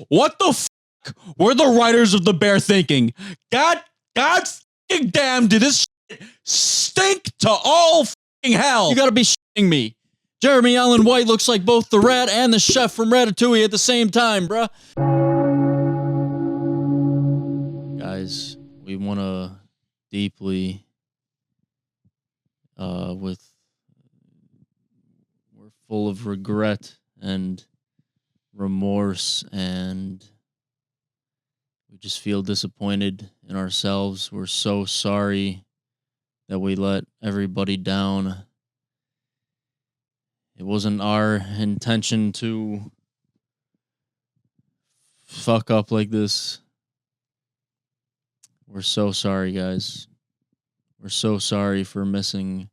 What the fuck were the writers of The Bear thinking? God fucking damn, did this shit stink to all fucking hell? You gotta be shitting me. Jeremy Allen White looks like both the rat and the chef from Ratatouille at the same time, bruh. Guys, we want to deeply, we're full of regret and remorse, and we just feel disappointed in ourselves. We're so sorry that we let everybody down. It wasn't our intention to fuck up like this. We're so sorry, guys. We're so sorry for missing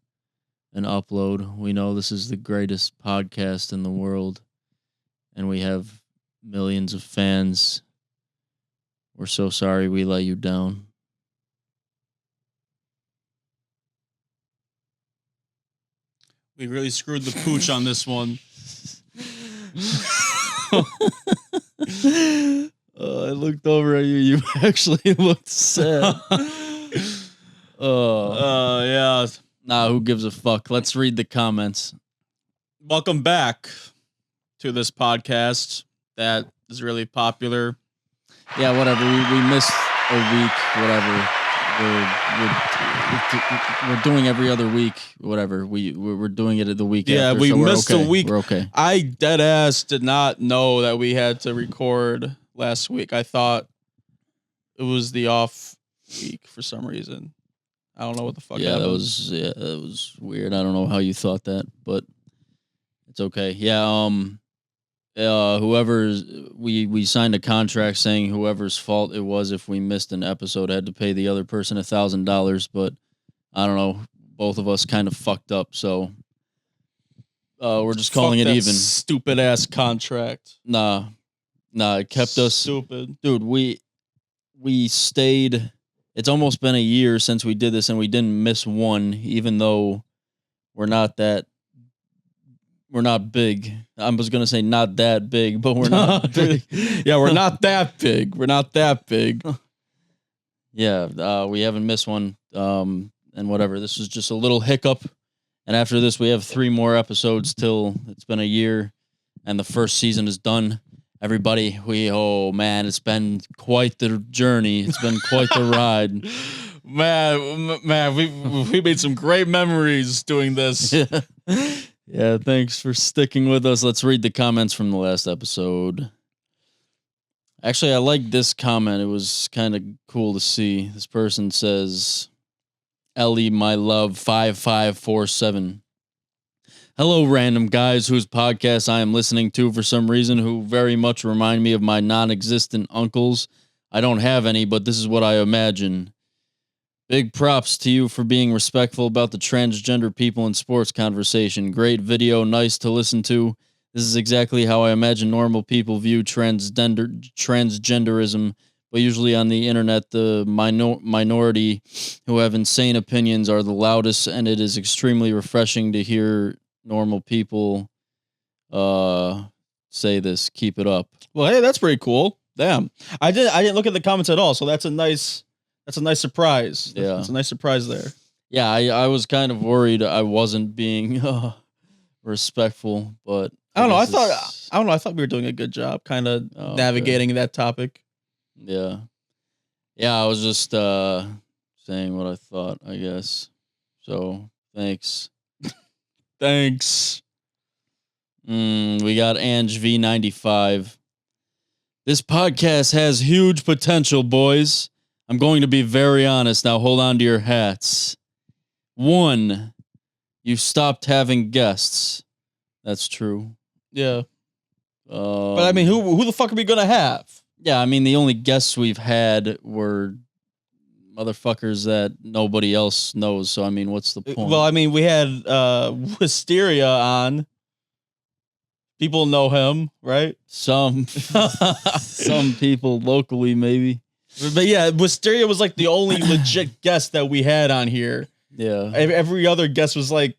an upload. We know this is the greatest podcast in the world, and we have millions of fans. We're so sorry we let you down. We really screwed the pooch on this one. I looked over at you. You actually looked sad. Yeah. Nah, who gives a fuck? Let's read the comments. Welcome back to this podcast that is really popular. Yeah, whatever. We missed a week. Whatever. We're doing every other week. Whatever. We're doing it at the week. Yeah, after, we so missed okay. a week. We're okay. I dead ass did not know that we had to record last week. I thought it was the off week for some reason. I don't know what the fuck happened. That was weird. I don't know how you thought that, but it's okay. Yeah, we signed a contract saying whoever's fault it was if we missed an episode had to pay the other person $1,000, but I don't know. Both of us kind of fucked up, so we're just calling it even. Stupid ass contract. Nah, it kept us stupid, dude. We stayed. It's almost been a year since we did this, and we didn't miss one, even though we're not big. I was going to say not that big, but we're not big. Yeah, we're not that big. We're not that big. Yeah, we haven't missed one. And whatever. This was just a little hiccup. And after this, we have 3 more episodes till it's been a year and the first season is done. Everybody, man, it's been quite the journey. It's been quite the ride. Man, we made some great memories doing this. Yeah, thanks for sticking with us. Let's read the comments from the last episode. Actually, I like this comment. It was kind of cool to see. This person says, Ellie, my love, 5547. Hello, random guys whose podcast I am listening to for some reason who very much remind me of my non-existent uncles. I don't have any, but this is what I imagine. Big props to you for being respectful about the transgender people in sports conversation. Great video, nice to listen to. This is exactly how I imagine normal people view transgenderism, but usually on the internet, the minority who have insane opinions are the loudest, and it is extremely refreshing to hear normal people say this. Keep it up. Well, hey, that's pretty cool. Damn. I didn't look at the comments at all, so that's a nice surprise. Yeah. That's a nice surprise there. Yeah, I was kind of worried I wasn't being respectful, but I don't know. I thought we were doing a good job kind of navigating that topic. Yeah. Yeah, I was just saying what I thought, I guess. So, thanks. Thanks. We got Ange V95. This podcast has huge potential, boys. I'm going to be very honest. Now hold on to your hats. 1, you stopped having guests. That's true. Yeah. But I mean, who the fuck are we gonna have? Yeah, I mean, the only guests we've had were motherfuckers that nobody else knows. So I mean, what's the point? Well, I mean, we had Wisteria on. People know him, right? Some people locally, maybe. But yeah, Wisteria was like the only legit guest that we had on here. Yeah. Every other guest was like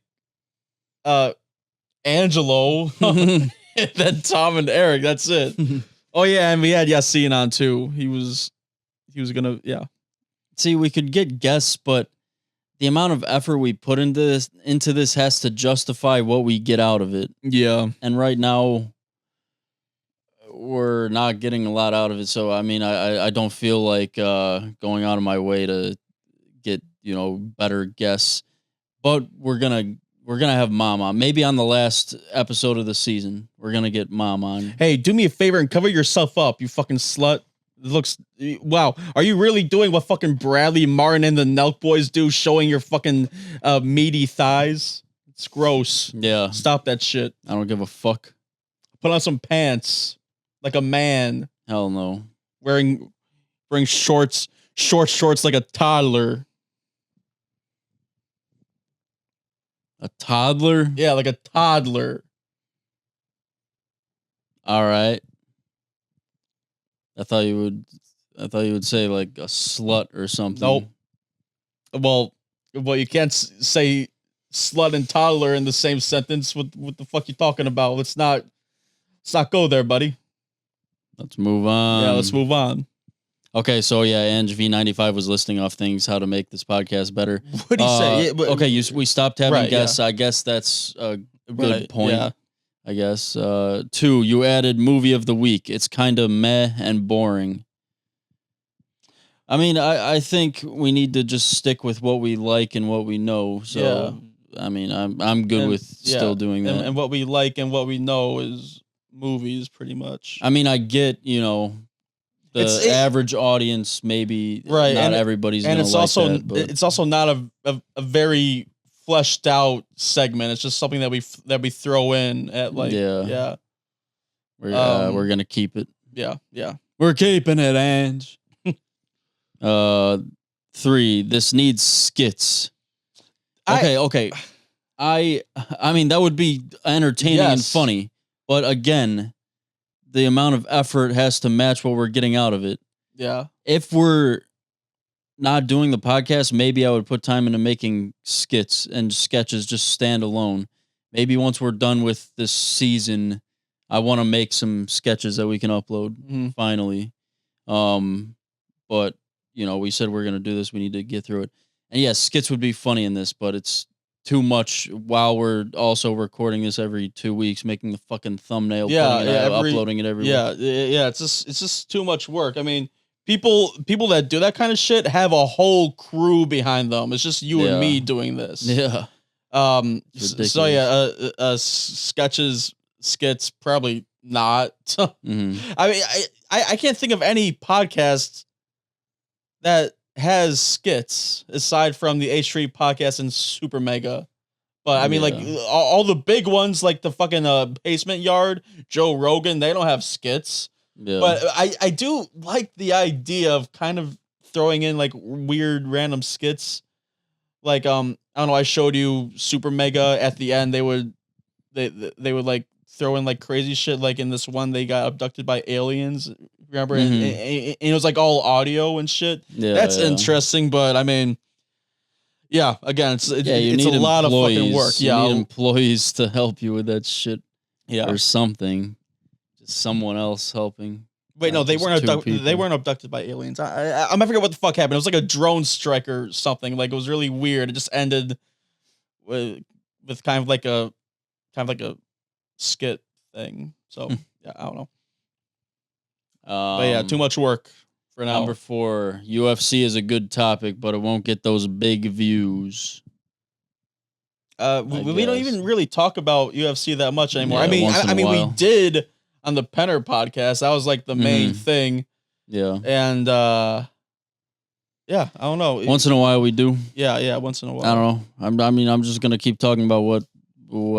Angelo, and then Tom and Eric. That's it. Oh yeah, and we had Yassine on too. He was gonna See, we could get guests, but the amount of effort we put into this has to justify what we get out of it. Yeah. And right now, we're not getting a lot out of it. So I mean, I don't feel like going out of my way to get better guests. But we're gonna have Mom on. Maybe on the last episode of the season, we're gonna get Mom on. Hey, do me a favor and cover yourself up, you fucking slut. It looks wow. Are you really doing what fucking Bradley Martin and the Nelk Boys do, showing your fucking meaty thighs? It's gross. Yeah, Stop that shit. I don't give a fuck. Put on some pants like a man. Hell no. Wearing shorts like a toddler. A toddler? Yeah, like a toddler. All right. I thought you would say like a slut or something. Nope. Well, you can't say slut and toddler in the same sentence. What the fuck you talking about? Let's not go there, buddy. Let's move on. Yeah, let's move on. Okay, so yeah, Ange V95 was listing off things how to make this podcast better. What do you say? Yeah, okay, we stopped having Right, guests. I guess that's a good Right, point. yeah. I guess. 2, you added movie of the week. It's kind of meh and boring. I mean, I think we need to just stick with what we like and what we know. So, I mean, I'm good with still doing that. And what we like and what we know is movies, pretty much. I mean, I get, the average audience, maybe right, not and everybody's and gonna it's like also that, but it's also not a very fleshed out segment. It's just something that we throw in at like we're gonna keep it. Yeah. We're keeping it, Ange. 3, this needs skits. Okay. I mean, that would be entertaining and funny, but again, the amount of effort has to match what we're getting out of it. Yeah. If we're not doing the podcast, maybe I would put time into making skits and sketches just stand alone. Maybe once we're done with this season, I want to make some sketches that we can upload finally. But we said we're going to do this. We need to get through it. And yes, skits would be funny in this, but it's too much while we're also recording this every 2 weeks, making the fucking thumbnail, uploading it everywhere. Yeah. It's just too much work. I mean, people that do that kind of shit have a whole crew behind them. It's just you and me doing this. Yeah. So yeah, skits, probably not. I mean, I can't think of any podcast that has skits aside from the H Street podcast and Super Mega. But I mean, like all the big ones, like the fucking Basement Yard, Joe Rogan, they don't have skits. Yeah. But I do like the idea of kind of throwing in like weird random skits. Like I don't know, I showed you Super Mega. At the end, they would like throw in like crazy shit. Like in this one, they got abducted by aliens. Remember, and it was like all audio and shit. Yeah, that's interesting. But I mean, again, it's a lot of fucking work. You need employees to help you with that shit. Yeah, or something. Just someone else helping. Wait, no, they weren't abducted. They weren't abducted by aliens. I forget what the fuck happened. It was like a drone strike or something. Like it was really weird. It just ended with kind of like a skit thing. So I don't know. But yeah, too much work for now. Number 4, UFC is a good topic, but it won't get those big views. We don't even really talk about UFC that much anymore. Yeah, I mean, we did on the Penner podcast. That was like the main thing. Yeah. And I don't know. Once in a while we do. Yeah, once in a while. I don't know. I'm just gonna keep talking about what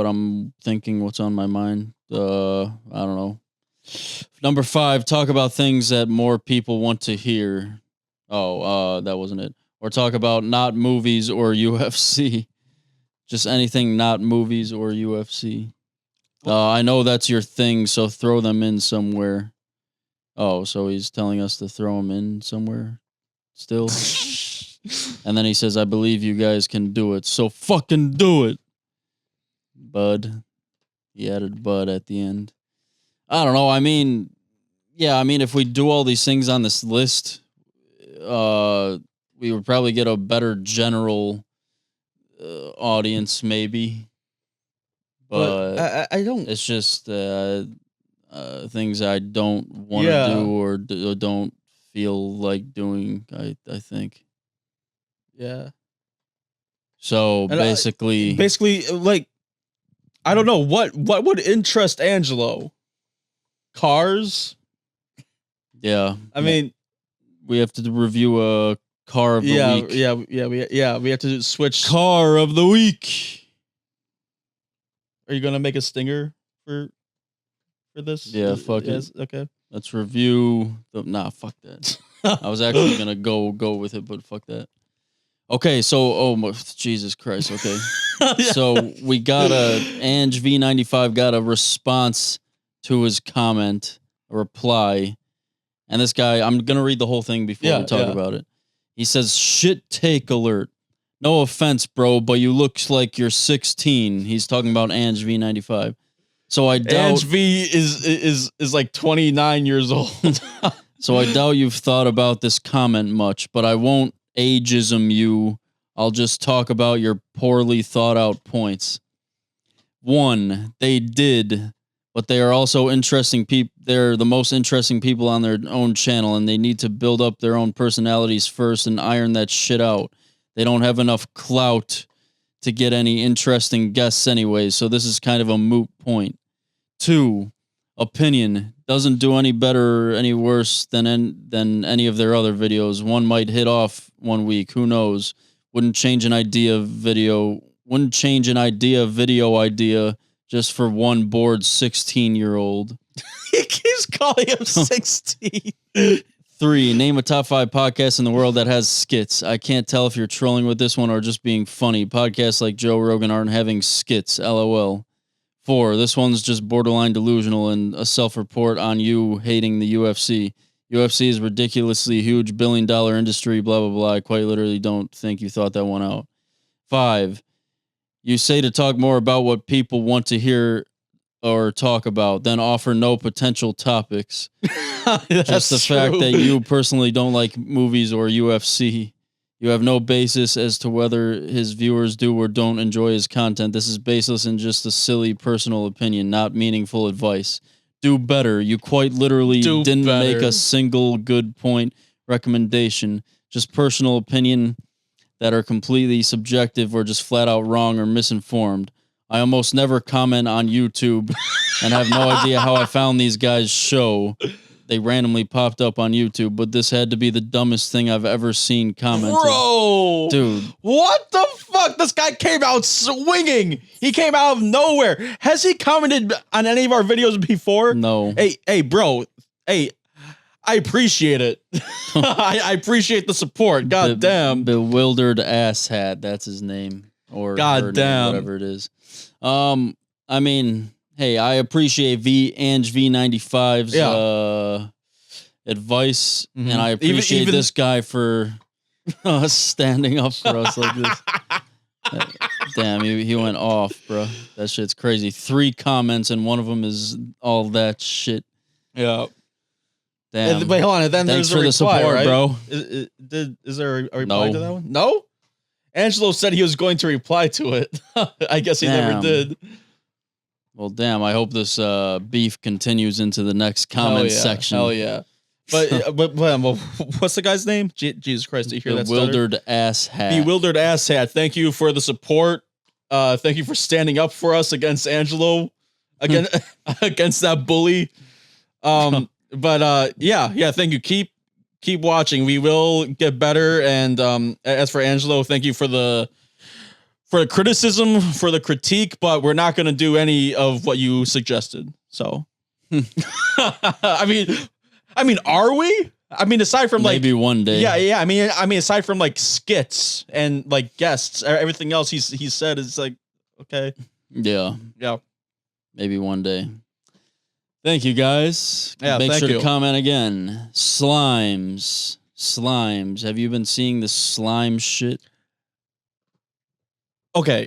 I'm thinking, what's on my mind. I don't know. Number 5, talk about things that more people want to hear. That wasn't it. Or talk about not movies or UFC. Just anything not movies or UFC. I know that's your thing, so throw them in somewhere. Oh, so he's telling us to throw them in somewhere still? And then he says, I believe you guys can do it, so fucking do it. Bud. He added bud at the end. I don't know. I mean, Yeah, I mean, if we do all these things on this list, we would probably get a better general audience, maybe. But I don't. It's just things I don't want to do or don't feel like doing. I think. Yeah. So And basically, like, I don't know what would interest Angelo. Cars. Yeah. I mean, we have to review a car of the week. We have to switch car of the week. Are you gonna make a stinger for this? Yeah, fuck it. Okay. Let's review the. Nah, fuck that. I was actually gonna go with it, but fuck that. Okay, so Jesus Christ. Okay, so we got Ange V95 got a response to his comment, a reply, and this guy. I'm gonna read the whole thing before we talk about it. He says, "Shit take alert. No offense, bro, but you look like you're 16." He's talking about Ange V95. So I doubt Ange V is like 29 years old. So I doubt you've thought about this comment much, but I won't ageism you. I'll just talk about your poorly thought out points. 1, they did, but they are also interesting people. They're the most interesting people on their own channel, and they need to build up their own personalities first and iron that shit out. They don't have enough clout to get any interesting guests anyway, so this is kind of a moot point. 2, opinion doesn't do any better or any worse than any of their other videos. One might hit off one week, who knows? Wouldn't change an idea video idea just for one bored 16-year-old. He keeps calling him 16. 3, name a top 5 podcast in the world that has skits. I can't tell if you're trolling with this one or just being funny. Podcasts like Joe Rogan aren't having skits, LOL. 4, this one's just borderline delusional and a self-report on you hating the UFC. UFC is ridiculously huge, billion-dollar industry, blah, blah, blah. I quite literally don't think you thought that one out. 5, you say to talk more about what people want to hear or talk about, then offer no potential topics. Just the fact that you personally don't like movies or UFC. You have no basis as to whether his viewers do or don't enjoy his content. This is baseless and just a silly personal opinion, not meaningful advice. Do better. You quite literally didn't make a single good point recommendation. Just personal opinion that are completely subjective or just flat out wrong or misinformed. I almost never comment on YouTube and have no idea how I found these guys' show. They randomly popped up on YouTube, but this had to be the dumbest thing I've ever seen commented. Bro! Dude. What the fuck? This guy came out swinging. He came out of nowhere. Has he commented on any of our videos before? No. Hey, bro. Hey, I appreciate it. I appreciate the support. God damn. Bewildered asshat. That's his name. Or God damn. Whatever it is. I mean... Hey, I appreciate Ange V95's advice, and I appreciate this guy for standing up for us like this. Damn, he went off, bro. That shit's crazy. 3 comments, and one of them is all that shit. Yeah. Damn. Wait, hold on. Then Thanks there's for a reply, the support, right? bro. Is there a reply to that one? No? Angelo said he was going to reply to it. I guess he never did. Well, damn, I hope this beef continues into the next comment section. Hell yeah. But what's the guy's name? Jesus Christ, do you hear that? Bewildered asshat. Bewildered asshat. Thank you for the support. Thank you for standing up for us against Angelo, against that bully. Yeah, thank you. Keep watching. We will get better. And as for Angelo, thank you for the criticism, for the critique, but we're not going to do any of what you suggested. So, I mean, are we? I mean, aside from maybe one day. Yeah. I mean, aside from like skits and like guests, everything else he said is like, okay. Yeah. Maybe one day. Thank you, guys. Yeah, Make sure to comment again. Slimes. Have you been seeing the slime shit? Okay,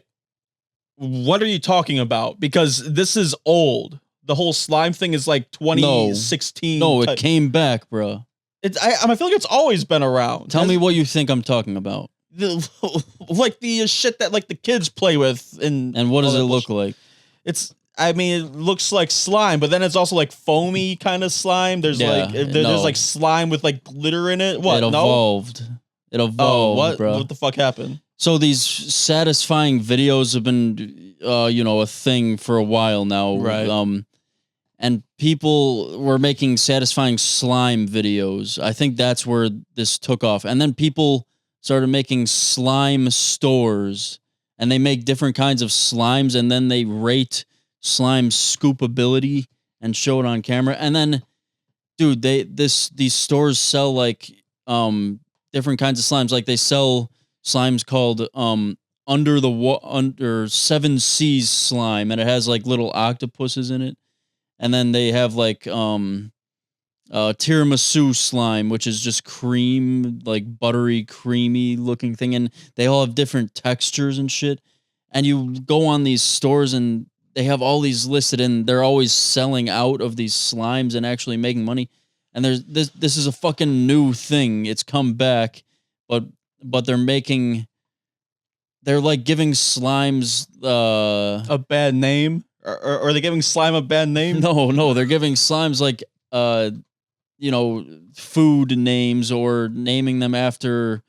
what are you talking about? Because this is old. the whole slime thing is like 2016. No, it came back, bro. I feel like it's always been around. Tell me what you think I'm talking about. Like the shit that like the kids play with, and what does it look like? I mean, it looks like slime, but then it's also like foamy kind of slime. There's there's like slime with like glitter in it. What? It evolved. It evolved. What? Bro. What the fuck happened? So these satisfying videos have been, a thing for a while now, right? And people were making satisfying slime videos. I think that's where this took off, and then people started making slime stores, and they make different kinds of slimes, and then they rate slime scoopability and show it on camera. And then, dude, these stores sell like different kinds of slimes. Like they sell slimes called under 7 seas slime, and it has like little octopuses in it. And then they have like tiramisu slime, which is just cream, like buttery, creamy looking thing, and they all have different textures and shit. And you go on these stores and they have all these listed, and they're always selling out of these slimes and actually making money. And there's this is a fucking new thing. It's come back, but they're like giving slimes a bad name. Or are they giving slime a bad name? No, they're giving slimes like food names or naming them after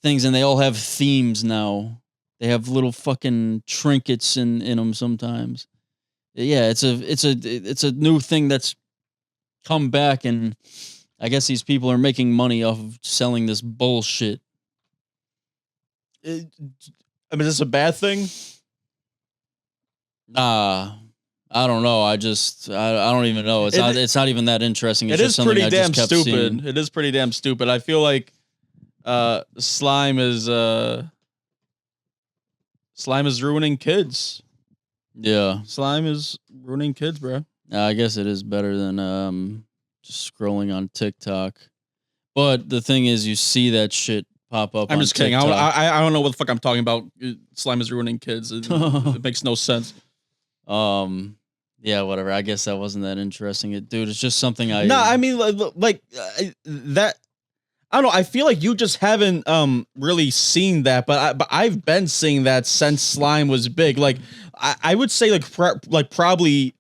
things, and they all have themes now. They have little fucking trinkets in them sometimes. Yeah, it's a new thing that's come back, and I guess these people are making money off of selling this bullshit. I mean, is this a bad thing? I don't know. I don't even know. It's not even that interesting. It's just pretty I damn just kept stupid. Seeing. It is pretty damn stupid. I feel like slime is ruining kids. Yeah. Slime is ruining kids, bro. I guess it is better than just scrolling on TikTok. But the thing is, you see that shit pop up. I'm on just kidding. TikTok. I don't know what the fuck I'm talking about. Slime is ruining kids. It makes no sense. Yeah, whatever. I guess that wasn't that interesting. Dude, it's just something I. No, I mean like that. I don't know. I feel like you just haven't really seen that, but I've been seeing that since slime was big. Like I would say like probably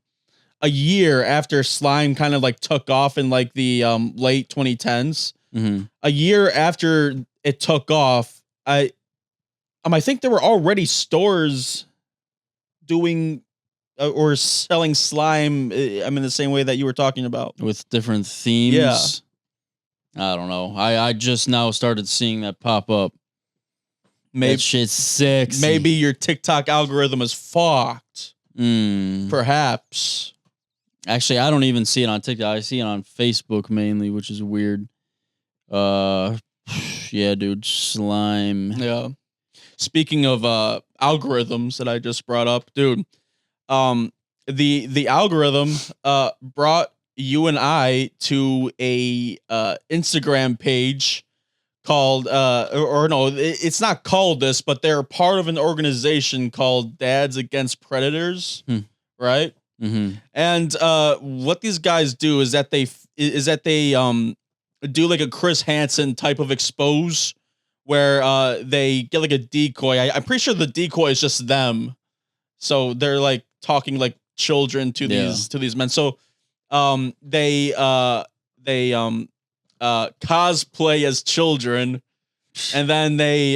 a year after slime kind of like took off in like the late 2010s. Mm-hmm. A year after it took off, I think there were already stores doing or selling slime. I mean, the same way that you were talking about with different themes. Yeah. I don't know. I just now started seeing that pop up. Maybe that shit's sexy. Maybe your TikTok algorithm is fucked. Perhaps. Actually, I don't even see it on TikTok. I see it on Facebook mainly, which is weird. Yeah, dude, slime. Yeah. Speaking of algorithms that I just brought up, dude, the algorithm brought you and I to a Instagram page called or no, it's not called this, but they're part of an organization called Dads Against Predators, right? Mm-hmm. And what these guys do is that they do like a Chris Hansen type of expose where they get like a decoy. I'm pretty sure the decoy is just them, so they're like talking like children to these men. So they cosplay as children, and then they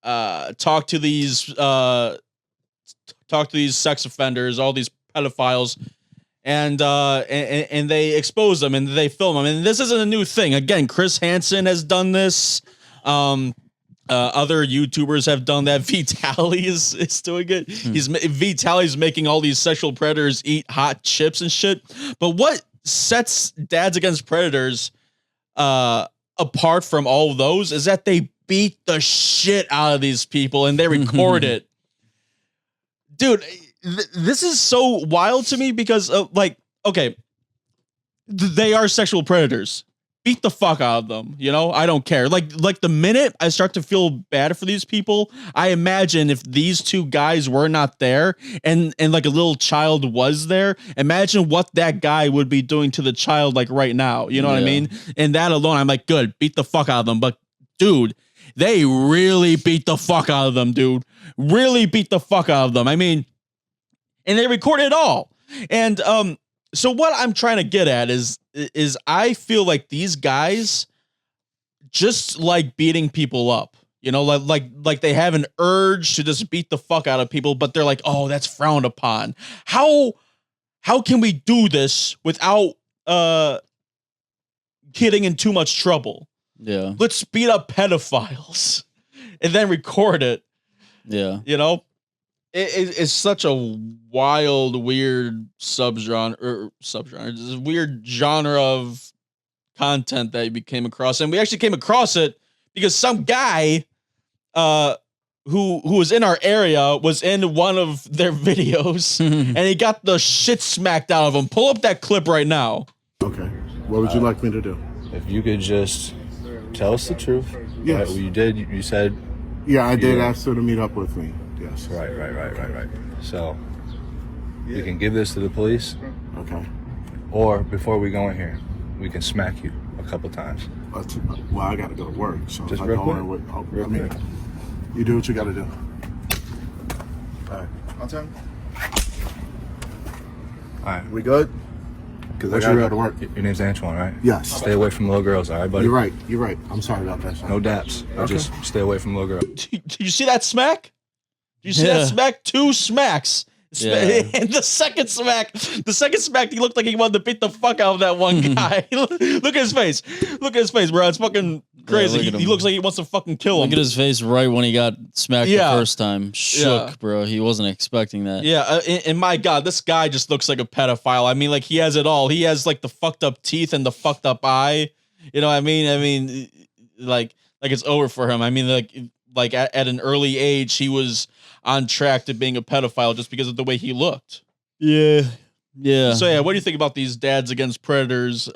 talk to these sex offenders, all these pedophiles, and they expose them and they film them. And this isn't a new thing. Again, Chris Hansen has done this. Other YouTubers have done that. Vitaly is doing it. Vitaly's making all these sexual predators eat hot chips and shit. But what sets Dads Against Predators apart from all of those is that they beat the shit out of these people and they record it. Dude, this is so wild to me because like, okay, they are sexual predators beat the fuck out of them. You know, I don't care. Like the minute I start to feel bad for these people, I imagine if these two guys were not there and like a little child was there, imagine what that guy would be doing to the child like right now. You know what I mean? And that alone, I'm like, good, beat the fuck out of them. But dude, they really beat the fuck out of them, dude. Really beat the fuck out of them. I mean, and they recorded it all. And so what I'm trying to get at is I feel like these guys just like beating people up, you know, like they have an urge to just beat the fuck out of people, but they're like, oh, that's frowned upon. How can we do this without getting in too much trouble? Yeah. Let's beat up pedophiles and then record it. Yeah. You know? It's such a wild, weird subgenre. This weird genre of content that we came across, and we actually came across it because some guy, who was in our area was in one of their videos, and he got the shit smacked out of him. Pull up that clip right now. Okay, what would you like me to do? If you could just tell us the truth. Yes. Right? You did. You said. Yeah, I did ask her to meet up with me. Yes. Right. So, we can give this to the police. Okay. Or before we go in here, we can smack you a couple times. Well, I got to go to work, so Just if I real go quick. in with, Real quick. you do what you got to do. All right. On time. All right. We good? Because I gotta go to work. Your name's Antoine, right? Yes. Stay away from little girls, all right, buddy? You're right. I'm sorry about that, son. No daps. Okay. Just stay away from little girls. Did you see that smack? Did you see that smack? 2 smacks. Yeah. And the second smack, he looked like he wanted to beat the fuck out of that one guy. Look at his face. Look at his face, bro. It's fucking crazy. look at He him. looks like he wants to fucking kill him. Look at his face right when he got smacked Yeah. the first time. Shook, bro. He wasn't expecting that. Yeah, and my God, this guy just looks like a pedophile. I mean, like, he has it all. He has, like, the fucked up teeth and the fucked up eye. You know what I mean? Like it's over for him. I mean, like at an early age, he was on track to being a pedophile just because of the way he looked. Yeah. Yeah. So, yeah, what do you think about these dads against predators,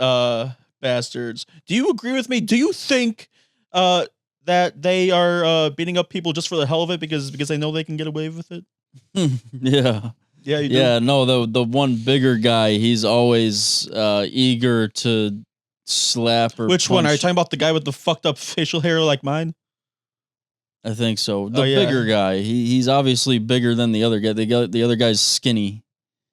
bastards? Do you agree with me? Do you think that they are beating up people just for the hell of it because they know they can get away with it? Yeah. Yeah, you do? Yeah, no, the one bigger guy, he's always eager to slap or Which one? Are you punch. talking about the guy with the fucked up facial hair like mine? I think so. The yeah. bigger guy. He's obviously bigger than the other guy. The other guy's skinny.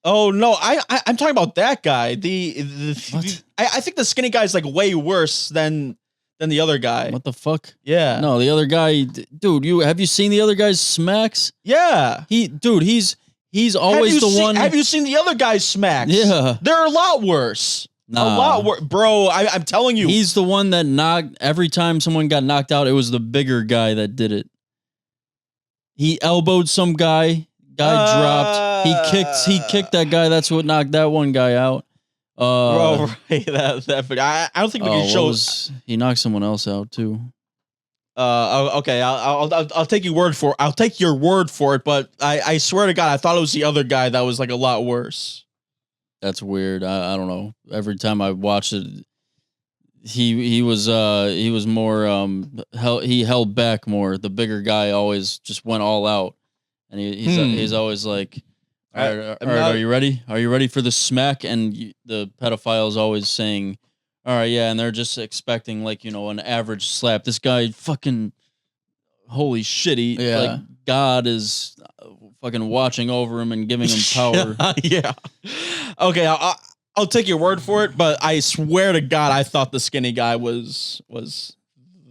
Oh no, I'm talking about that guy. What? I think the skinny guy's like way worse than the other guy. What the fuck? Yeah. No, the other guy, dude. Have you seen the other guy's smacks? Yeah. He's always the one. Have you seen the other guy's smacks? Yeah. They're a lot worse. Nah. A lot worse, bro. I'm telling you. He's the one that knocked. Every time someone got knocked out, it was the bigger guy that did it. He elbowed some guy. Guy dropped. He kicked that guy. That's what knocked that one guy out. Bro, right? I don't think we can show. He knocked someone else out too. Okay. I'll take your word for. I'll take your word for it. But I swear to God, I thought it was the other guy that was like a lot worse. That's weird. I don't know. Every time I watched it, he was more he held back more. The bigger guy always just went all out, and he's always like, all right, are you ready? Are you ready for the smack? And the pedophile's always saying, all right, yeah, and they're just expecting like an average slap. This guy fucking holy shit, like God is fucking watching over him and giving him power. Yeah. Okay, I'll take your word for it, but I swear to God, I thought the skinny guy was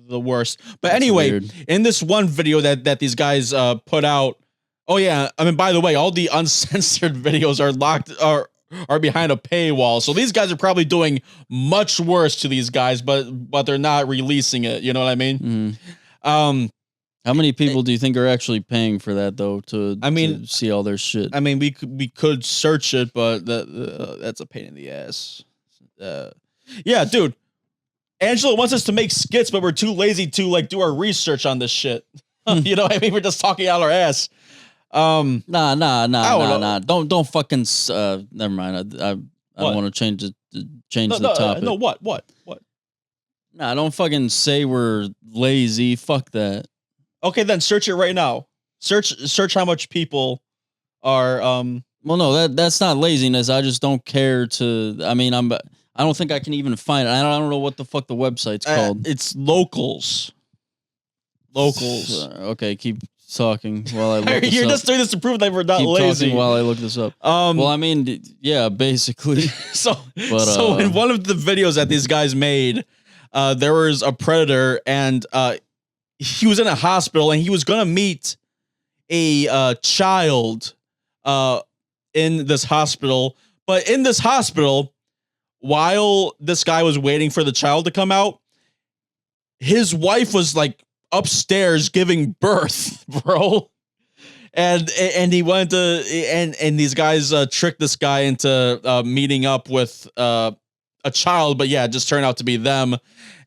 the worst. But anyway, weird. In this one video that these guys put out, oh yeah, I mean, by the way, all the uncensored videos are behind a paywall, so these guys are probably doing much worse to these guys, but they're not releasing it. You know what I mean? Mm-hmm. How many people do you think are actually paying for that though? To see all their shit. I mean, we could search it, but that's a pain in the ass. Yeah, dude. Angela wants us to make skits, but we're too lazy to like do our research on this shit. You know what I mean? We're just talking out our ass. Nah. Don't fucking. Never mind. I don't want to change the topic. No, what? Nah, don't fucking say we're lazy. Fuck that. Okay, then search it right now. Search how much people are. Well, no, that's not laziness. I just don't care to. I mean, I don't think I can even find it. I don't know what the fuck the website's called. It's locals. Locals. Okay, keep talking while I look this You're up. just doing this to prove that we're not keep lazy. Talking while I look this up. Well, I mean, yeah, basically. So in one of the videos that these guys made, there was a predator, and he was in a hospital, and he was gonna meet a child in this hospital. But in this hospital, while this guy was waiting for the child to come out, his wife was like upstairs giving birth, bro. And he went to and these guys tricked this guy into meeting up with a child, but yeah, it just turned out to be them.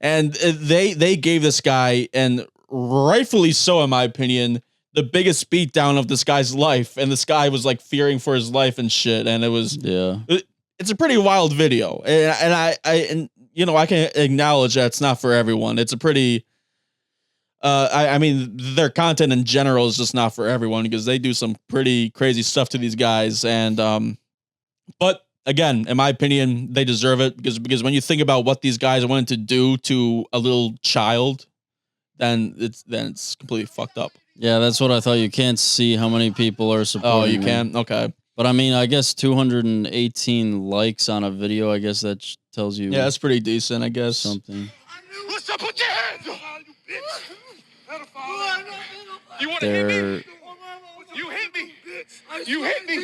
And they gave this guy, and rightfully so in my opinion, the biggest beatdown of this guy's life. And this guy was like fearing for his life and shit. And it was it's a pretty wild video. And I you know, I can acknowledge that it's not for everyone. It's a pretty I mean, their content in general is just not for everyone, because they do some pretty crazy stuff to these guys. And, but again, in my opinion, they deserve it, because when you think about what these guys wanted to do to a little child, then it's completely fucked up. Yeah, that's what I thought. You can't see how many people are supporting. Oh, you can? Okay. But I mean, I guess 218 likes on a video, I guess that tells you. Yeah, that's pretty decent, I guess. Something. What's up? Put your hands up! You bitch! You want to hit me? You hit me! You hit me!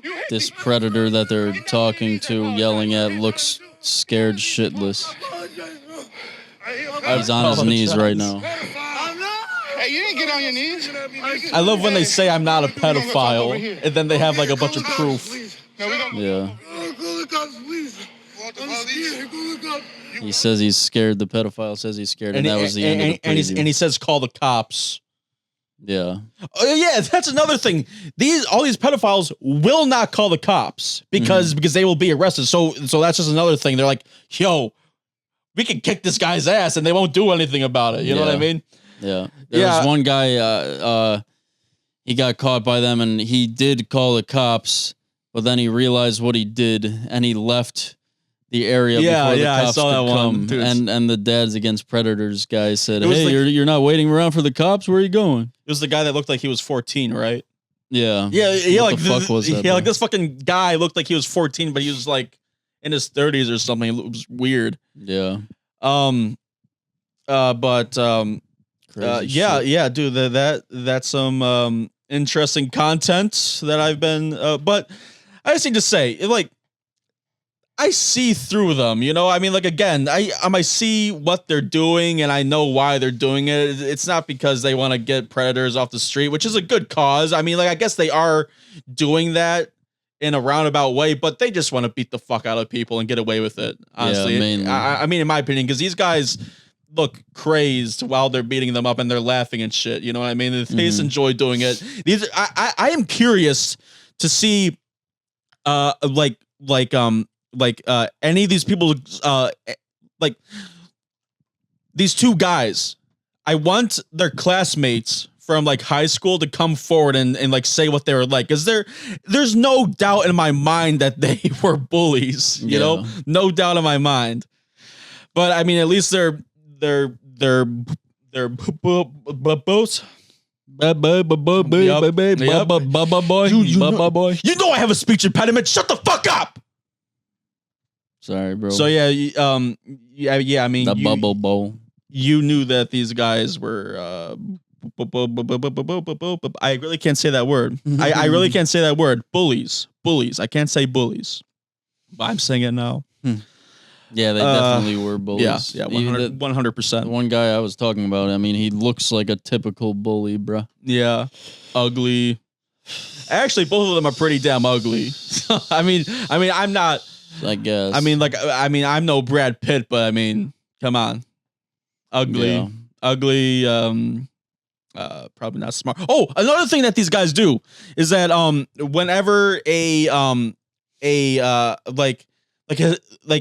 You hit This predator that they're talking to, yelling at, looks scared shitless. He's on his knees right now. Hey, you didn't get on your knees. I love when they say I'm not a pedophile, and then they have like a bunch of proof. Yeah. He says he's scared. The pedophile says he's scared, and that was the end of the preview. And he says, "Call the cops." Yeah. Oh yeah, that's another thing. All these pedophiles will not call the cops because they will be arrested. So that's just another thing. They're like, "Yo, we can kick this guy's ass," and they won't do anything about it. You know what I mean? Yeah. There was one guy. He got caught by them, and he did call the cops, but then he realized what he did, and he left the area before the cops could come. And the Dads Against Predators guy said, "Hey, you're not waiting around for the cops? Where are you going?" It was the guy that looked like he was 14, right? Yeah. Yeah. What the fuck was that? Yeah, like this fucking guy looked like he was 14, but he was like in his 30s or something. It was weird. Yeah. Yeah, dude. That's some interesting content that I've been. But I just need to say, like, I see through them, you know. I mean, like, again, I see what they're doing, and I know why they're doing it. It's not because they want to get predators off the street, which is a good cause. I mean, like, I guess they are doing that in a roundabout way, but they just want to beat the fuck out of people and get away with it. Honestly, I mean, in my opinion, because these guys look crazed while they're beating them up and they're laughing and shit. You know what I mean? They just enjoy doing it. I am curious to see, any of these people, like these two guys. I want their classmates from like high school to come forward and like say what they were like, because there's no doubt in my mind that they were bullies. You know, no doubt in my mind. But I mean, at least they're both. You know I have a speech impediment. Shut the fuck up. Sorry, bro. So yeah. I mean, the bubble bowl. You knew that these guys were. I really can't say that word. I really can't say that word. Bullies. I can't say bullies. But I'm saying it now. Yeah, they definitely were bullies. Yeah, 100%. One guy I was talking about, I mean, he looks like a typical bully, bruh. Yeah, ugly. Actually, both of them are pretty damn ugly. I mean, I'm not. I guess. I mean, I'm no Brad Pitt, but I mean, come on, ugly, ugly. Probably not smart. Oh, another thing that these guys do is that whenever a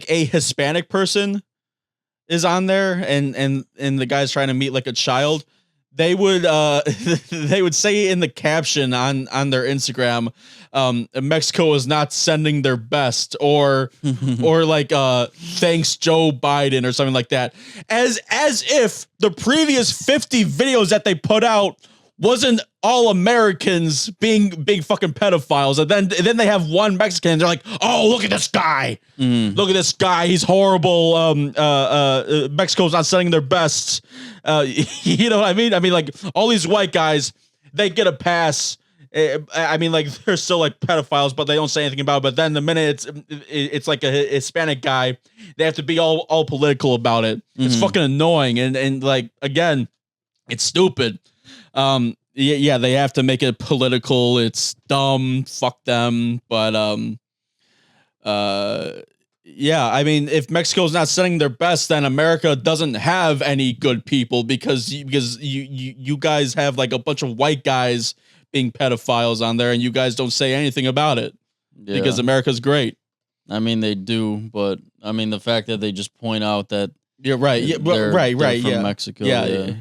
Hispanic person is on there and the guy's trying to meet like a child, they would they would say in the caption on their Instagram, Mexico is not sending their best, or like thanks Joe Biden or something like that, as if the previous 50 videos that they put out wasn't all Americans being fucking pedophiles. And then they have one Mexican and they're like, oh, look at this guy. Look at this guy. He's horrible. Mexico's not sending their best. You know what I mean? I mean, like, all these white guys, they get a pass. I mean, like, they're still like pedophiles, but they don't say anything about it. But then the minute it's like a Hispanic guy, they have to be all political about it. It's fucking annoying. And like, again, it's stupid. Yeah, they have to make it political. It's dumb. Fuck them. But yeah, I mean, if Mexico's not sending their best, then America doesn't have any good people because you guys have like a bunch of white guys being pedophiles on there, and you guys don't say anything about it because America's great. I mean, they do, but I mean, the fact that they just point out that. You're right. Yeah, right. From Mexico. Yeah,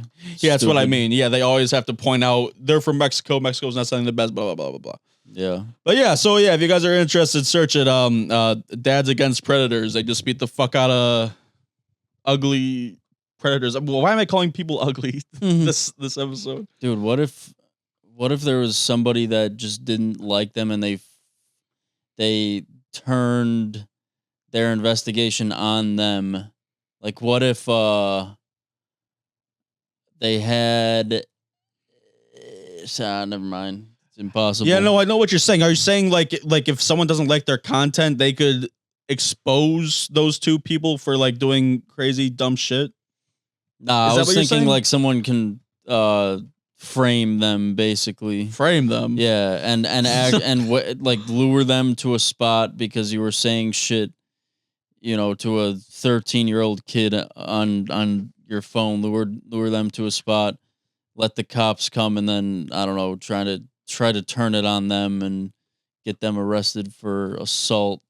that's what I mean. Yeah, they always have to point out they're from Mexico. Mexico's not sending the best. Blah blah blah blah blah. Yeah, but yeah. So yeah, if you guys are interested, search it. Dads Against Predators. They just beat the fuck out of ugly predators. Well, why am I calling people ugly this episode? Dude, what if there was somebody that just didn't like them and they turned their investigation on them? Like, what if they had... never mind. It's impossible. Yeah, no, I know what you're saying. Are you saying, like if someone doesn't like their content, they could expose those two people for, like, doing crazy, dumb shit? Nah, I was thinking, like, someone can frame them, basically. Frame them? Yeah, and act, and, like, lure them to a spot because you were saying shit, you know, to a 13-year-old kid on your phone, lure them to a spot, let the cops come, and then, I don't know, try to turn it on them and get them arrested for assault.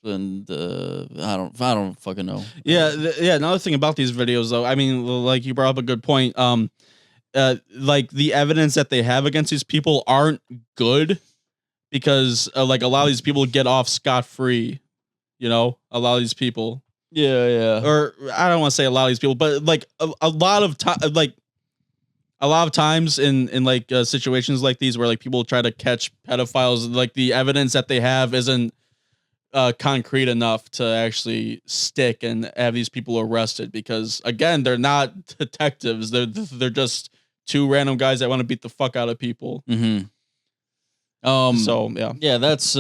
And I don't fucking know. Yeah. Another thing about these videos, though, I mean, like, you brought up a good point. Like, the evidence that they have against these people aren't good because, like, a lot of these people get off scot-free. You know, a lot of these people. Yeah. Or I don't want to say a lot of these people, but like a lot of times in like situations like these where like people try to catch pedophiles, like the evidence that they have isn't concrete enough to actually stick and have these people arrested because, again, they're not detectives. They're just two random guys that want to beat the fuck out of people. So yeah, that's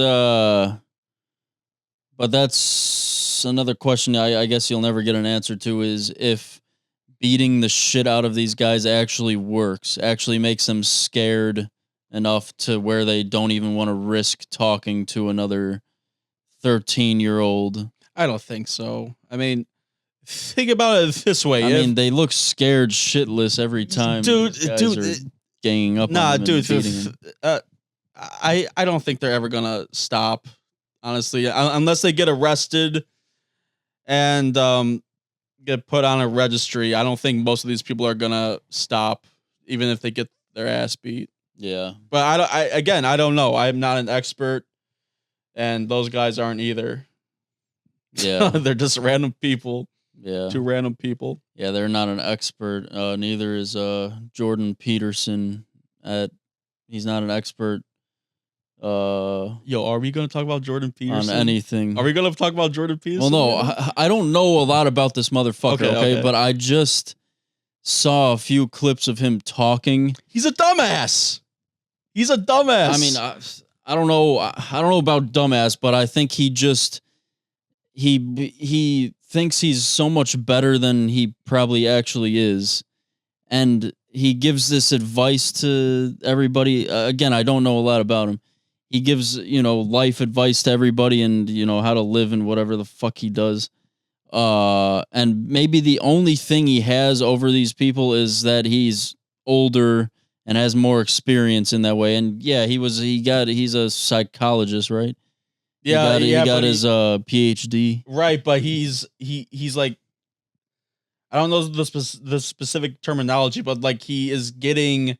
but that's another question I guess you'll never get an answer to, is if beating the shit out of these guys actually works, actually makes them scared enough to where they don't even want to risk talking to another 13-year-old. I don't think so. I mean, think about it this way. I mean, they look scared shitless every time. Dude, are ganging up on them and beating them. I don't think they're ever gonna stop. Honestly, unless they get arrested and get put on a registry, I don't think most of these people are gonna stop, even if they get their ass beat. Yeah, but I don't know. I'm not an expert, and those guys aren't either. Yeah, they're just random people. Yeah, two random people. Yeah, they're not an expert. Neither is Jordan Peterson. He's not an expert. Are we gonna talk about Jordan Peterson on anything? Are we gonna talk about Jordan Peterson? Well, no, I don't know a lot about this motherfucker. Okay, but I just saw a few clips of him talking. He's a dumbass. I mean, I don't know. I don't know about dumbass, but I think he thinks he's so much better than he probably actually is, and he gives this advice to everybody. Again, I don't know a lot about him. He gives, life advice to everybody and, how to live and whatever the fuck he does. And maybe the only thing he has over these people is that he's older and has more experience in that way. And yeah, he's a psychologist, right? Yeah, he got his PhD. Right, but he's like, I don't know the specific terminology, but like he is getting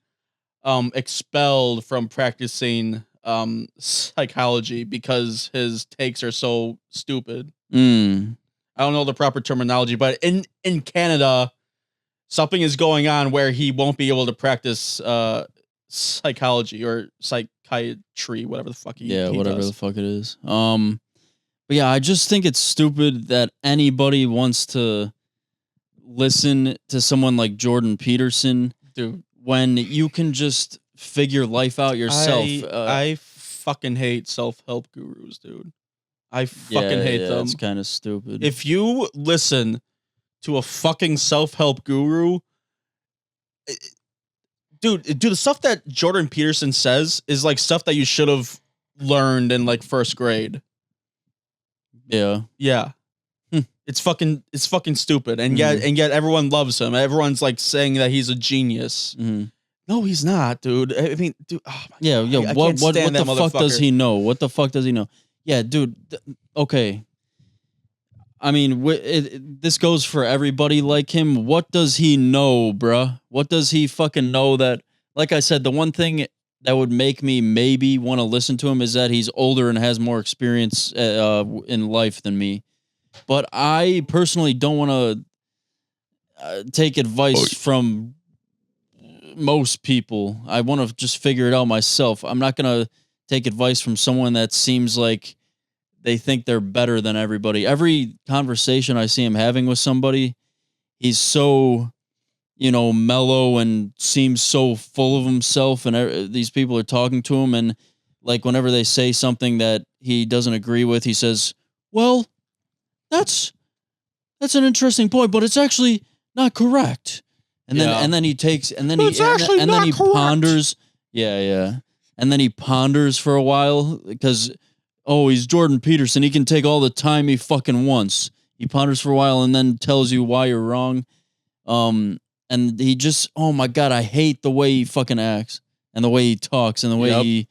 expelled from practicing psychology because his takes are so stupid. I don't know the proper terminology, but in Canada, something is going on where he won't be able to practice psychology or psychiatry, whatever the fuck he whatever does. the fuck it is. But yeah, I just think it's stupid that anybody wants to listen to someone like Jordan Peterson, dude, when you can just figure life out yourself. I fucking hate self-help gurus, dude. I fucking hate them. It's kind of stupid. If you listen to a fucking self-help guru, dude, the stuff that Jordan Peterson says is like stuff that you should have learned in like first grade. Yeah. It's fucking stupid, and yet everyone loves him. Everyone's like saying that he's a genius. No, he's not, dude. I mean, dude. Oh my what the fuck does he know? What the fuck does he know? Yeah, dude. Okay. I mean, this goes for everybody like him. What does he know, bruh? What does he fucking know that? Like I said, the one thing that would make me maybe want to listen to him is that he's older and has more experience in life than me. But I personally don't want to take advice from most people. I want to just figure it out myself. I'm not going to take advice from someone that seems like they think they're better than everybody. Every conversation I see him having with somebody, he's so, mellow and seems so full of himself, and these people are talking to him, and like whenever they say something that he doesn't agree with, he says, well, that's an interesting point, but it's actually not correct. And then he takes and then he ponders. Yeah. And then he ponders for a while because he's Jordan Peterson. He can take all the time he fucking wants. He ponders for a while and then tells you why you're wrong. And he just, oh my God, I hate the way he fucking acts and the way he talks and the way he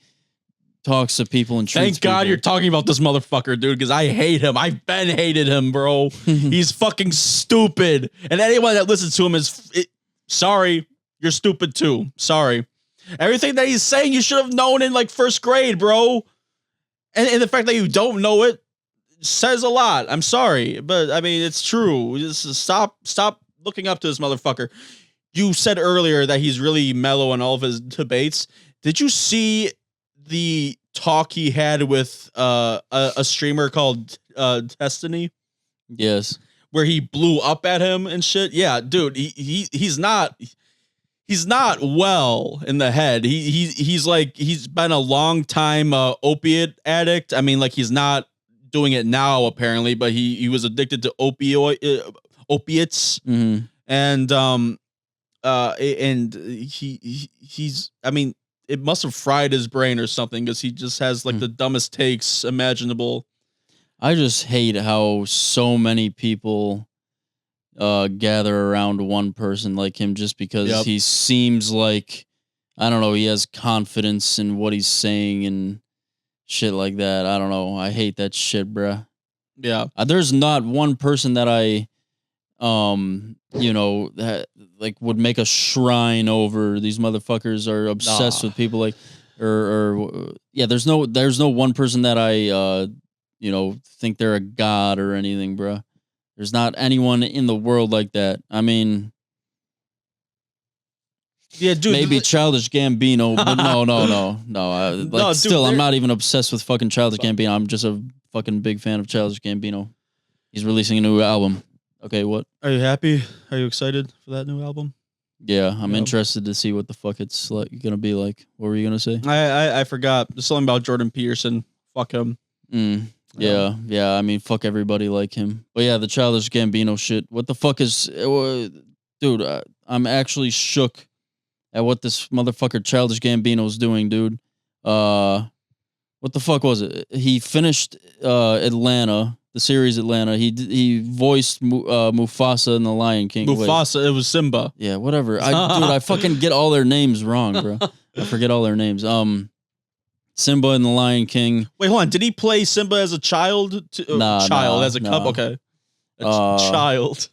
talks to people and treats Thank God people. you're talking about this motherfucker, dude, because I hate him. I've been hated him, bro. He's fucking stupid. And anyone that listens to him sorry, you're stupid too. Sorry. Everything that he's saying you should have known in like first grade, bro. And the fact that you don't know it says a lot. I'm sorry, but I mean, it's true. Just stop looking up to this motherfucker. You said earlier that he's really mellow in all of his debates. Did you see the talk he had with a streamer called Destiny? Yes. Where he blew up at him and shit. Yeah, dude, he's not well in the head. He's been a long time opiate addict. I mean, like he's not doing it now apparently, but he was addicted to opiates. Mm-hmm. And he's I mean, it must have fried his brain or something because he just has like the dumbest takes imaginable. I just hate how so many people gather around one person like him just because he seems like, I don't know, he has confidence in what he's saying and shit like that. I don't know. I hate that shit, bruh. Yeah. There's not one person that I, that like would make a shrine over. These motherfuckers are obsessed with people like, there's no one person that I, think they're a god or anything, bro. There's not anyone in the world like that. I mean, yeah, dude. Maybe Childish Gambino, but no. Still, I'm not even obsessed with fucking Childish Gambino. I'm just a fucking big fan of Childish Gambino. He's releasing a new album. Okay, what? Are you happy? Are you excited for that new album? Yeah, I'm interested to see what the fuck it's like gonna be like. What were you gonna say? I forgot. There's something about Jordan Peterson. Fuck him. Yeah. I mean, fuck everybody like him. But yeah, the Childish Gambino shit. What the fuck is, dude? I'm actually shook at what this motherfucker Childish Gambino's doing, dude. What the fuck was it? He finished Atlanta, the series Atlanta. He voiced Mufasa in The Lion King. Mufasa, it was Simba. Yeah, whatever. I fucking get all their names wrong, bro. I forget all their names. Simba and The Lion King. Wait, hold on. Did he play Simba as a child? As a cub? Okay. Child.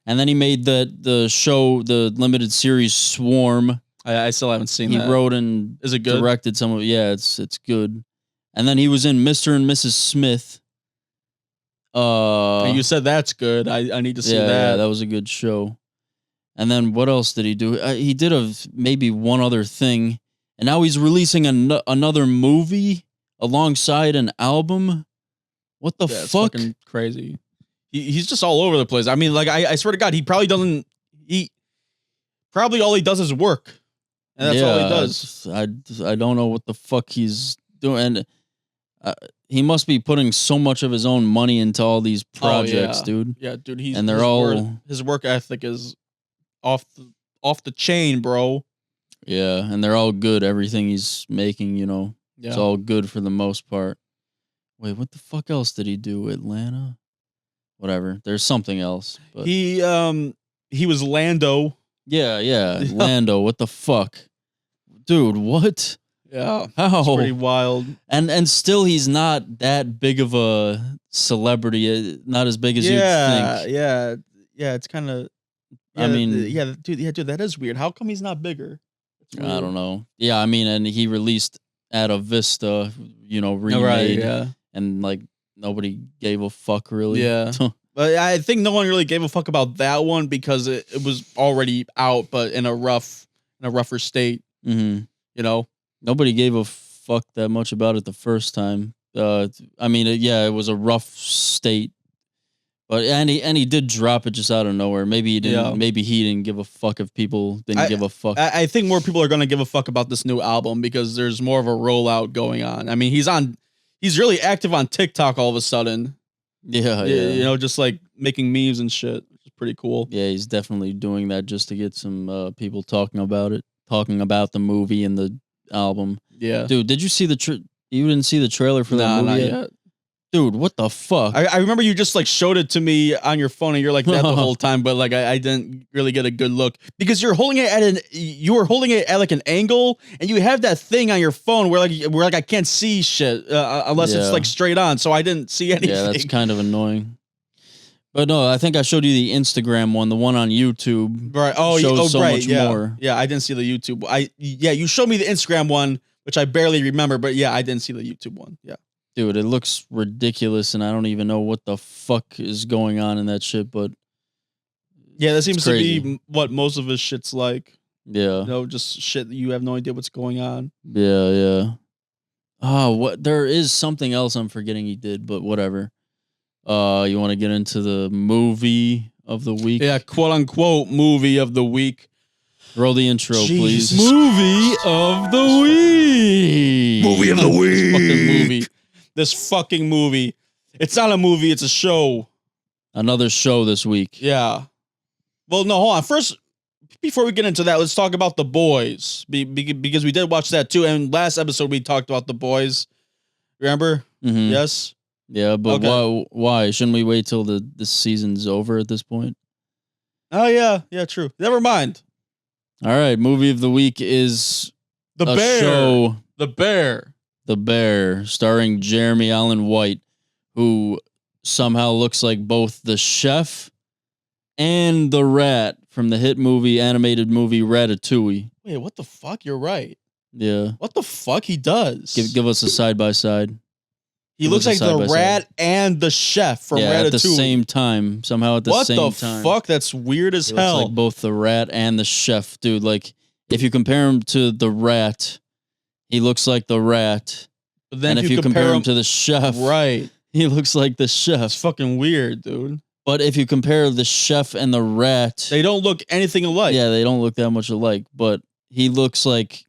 And then he made the show, the limited series Swarm. I still haven't seen that. He wrote and is it good? Directed some of it. Yeah, it's good. And then he was in Mr. and Mrs. Smith. And you said that's good. I need to see that. Yeah, that was a good show. And then what else did he do? He did maybe one other thing. And now he's releasing another movie alongside an album. What the fuck? It's fucking crazy. He's just all over the place. I mean, like, I swear to God, he probably doesn't. Probably all he does is work, and that's all he does. I don't know what the fuck he's doing. And he must be putting so much of his own money into all these projects, dude. Yeah, dude. His work ethic is off the chain, bro. Yeah, and they're all good. Everything he's making, it's all good for the most part. Wait, what the fuck else did he do? Atlanta? Whatever. There's something else. But he was Lando. Yeah. Lando. What the fuck, dude? What? Yeah, how? It's pretty wild. And still, he's not that big of a celebrity. Not as big as you'd think. Yeah. It's kind of. I mean, dude, that is weird. How come he's not bigger? I don't know. Yeah, I mean, and he released At a Vista, remade. Right, yeah. And like nobody gave a fuck really. Yeah. But I think no one really gave a fuck about that one because it was already out, but in a rougher state. Mm-hmm. Nobody gave a fuck that much about it the first time. I mean, it was a rough state. But and he did drop it just out of nowhere. Maybe he didn't. Yeah. Maybe he didn't give a fuck if people didn't give a fuck. I think more people are gonna give a fuck about this new album because there's more of a rollout going on. I mean, he's really active on TikTok all of a sudden. Yeah. Just like making memes and shit. Which is pretty cool. Yeah, he's definitely doing that just to get some people talking about it, talking about the movie and the album. Yeah, dude, did you see you didn't see the trailer for that movie yet? Dude, what the fuck? I remember you just like showed it to me on your phone and you're like that the whole time, but like I didn't really get a good look because you were holding it at like an angle and you have that thing on your phone where I can't see shit unless it's like straight on, so I didn't see anything. Yeah, that's kind of annoying. But no, I think I showed you the Instagram one, the one on YouTube. Right. Much more. Yeah, I didn't see the YouTube. You showed me the Instagram one, which I barely remember, but yeah, I didn't see the YouTube one. Yeah. Dude, it looks ridiculous, and I don't even know what the fuck is going on in that shit, but... Yeah, that seems to be what most of his shit's like. Yeah. Just shit that you have no idea what's going on. Yeah. Oh, there is something else I'm forgetting he did, but whatever. You want to get into the movie of the week? Yeah, quote-unquote movie of the week. Roll the intro, please. Movie of the week. Movie of the week. This fucking movie. It's not a movie, it's a show. Another show this week. Yeah. Well, no, hold on. First, before we get into that, let's talk about The Boys. Because we did watch that too. And last episode, we talked about The Boys. Remember? Mm-hmm. Yes? Yeah, but okay. Why? Shouldn't we wait till the season's over at this point? Oh, yeah. Yeah, true. Never mind. All right. Movie of the week is The Bear. Show. The Bear. The Bear, starring Jeremy Allen White, who somehow looks like both the chef and the rat from the hit animated movie Ratatouille. Wait, what the fuck? You're right. Yeah. What the fuck? He does. Give us a side by side. He looks like the rat and the chef from Ratatouille. At the same time. Somehow at the same time. What the fuck? That's weird as hell. Looks like both the rat and the chef, dude. Like, if you compare him to the rat, he looks like the rat. But then and if you compare him to the chef, right, he looks like the chef. It's fucking weird, dude. But if you compare the chef and the rat, they don't look anything alike. Yeah, they don't look that much alike. But he looks like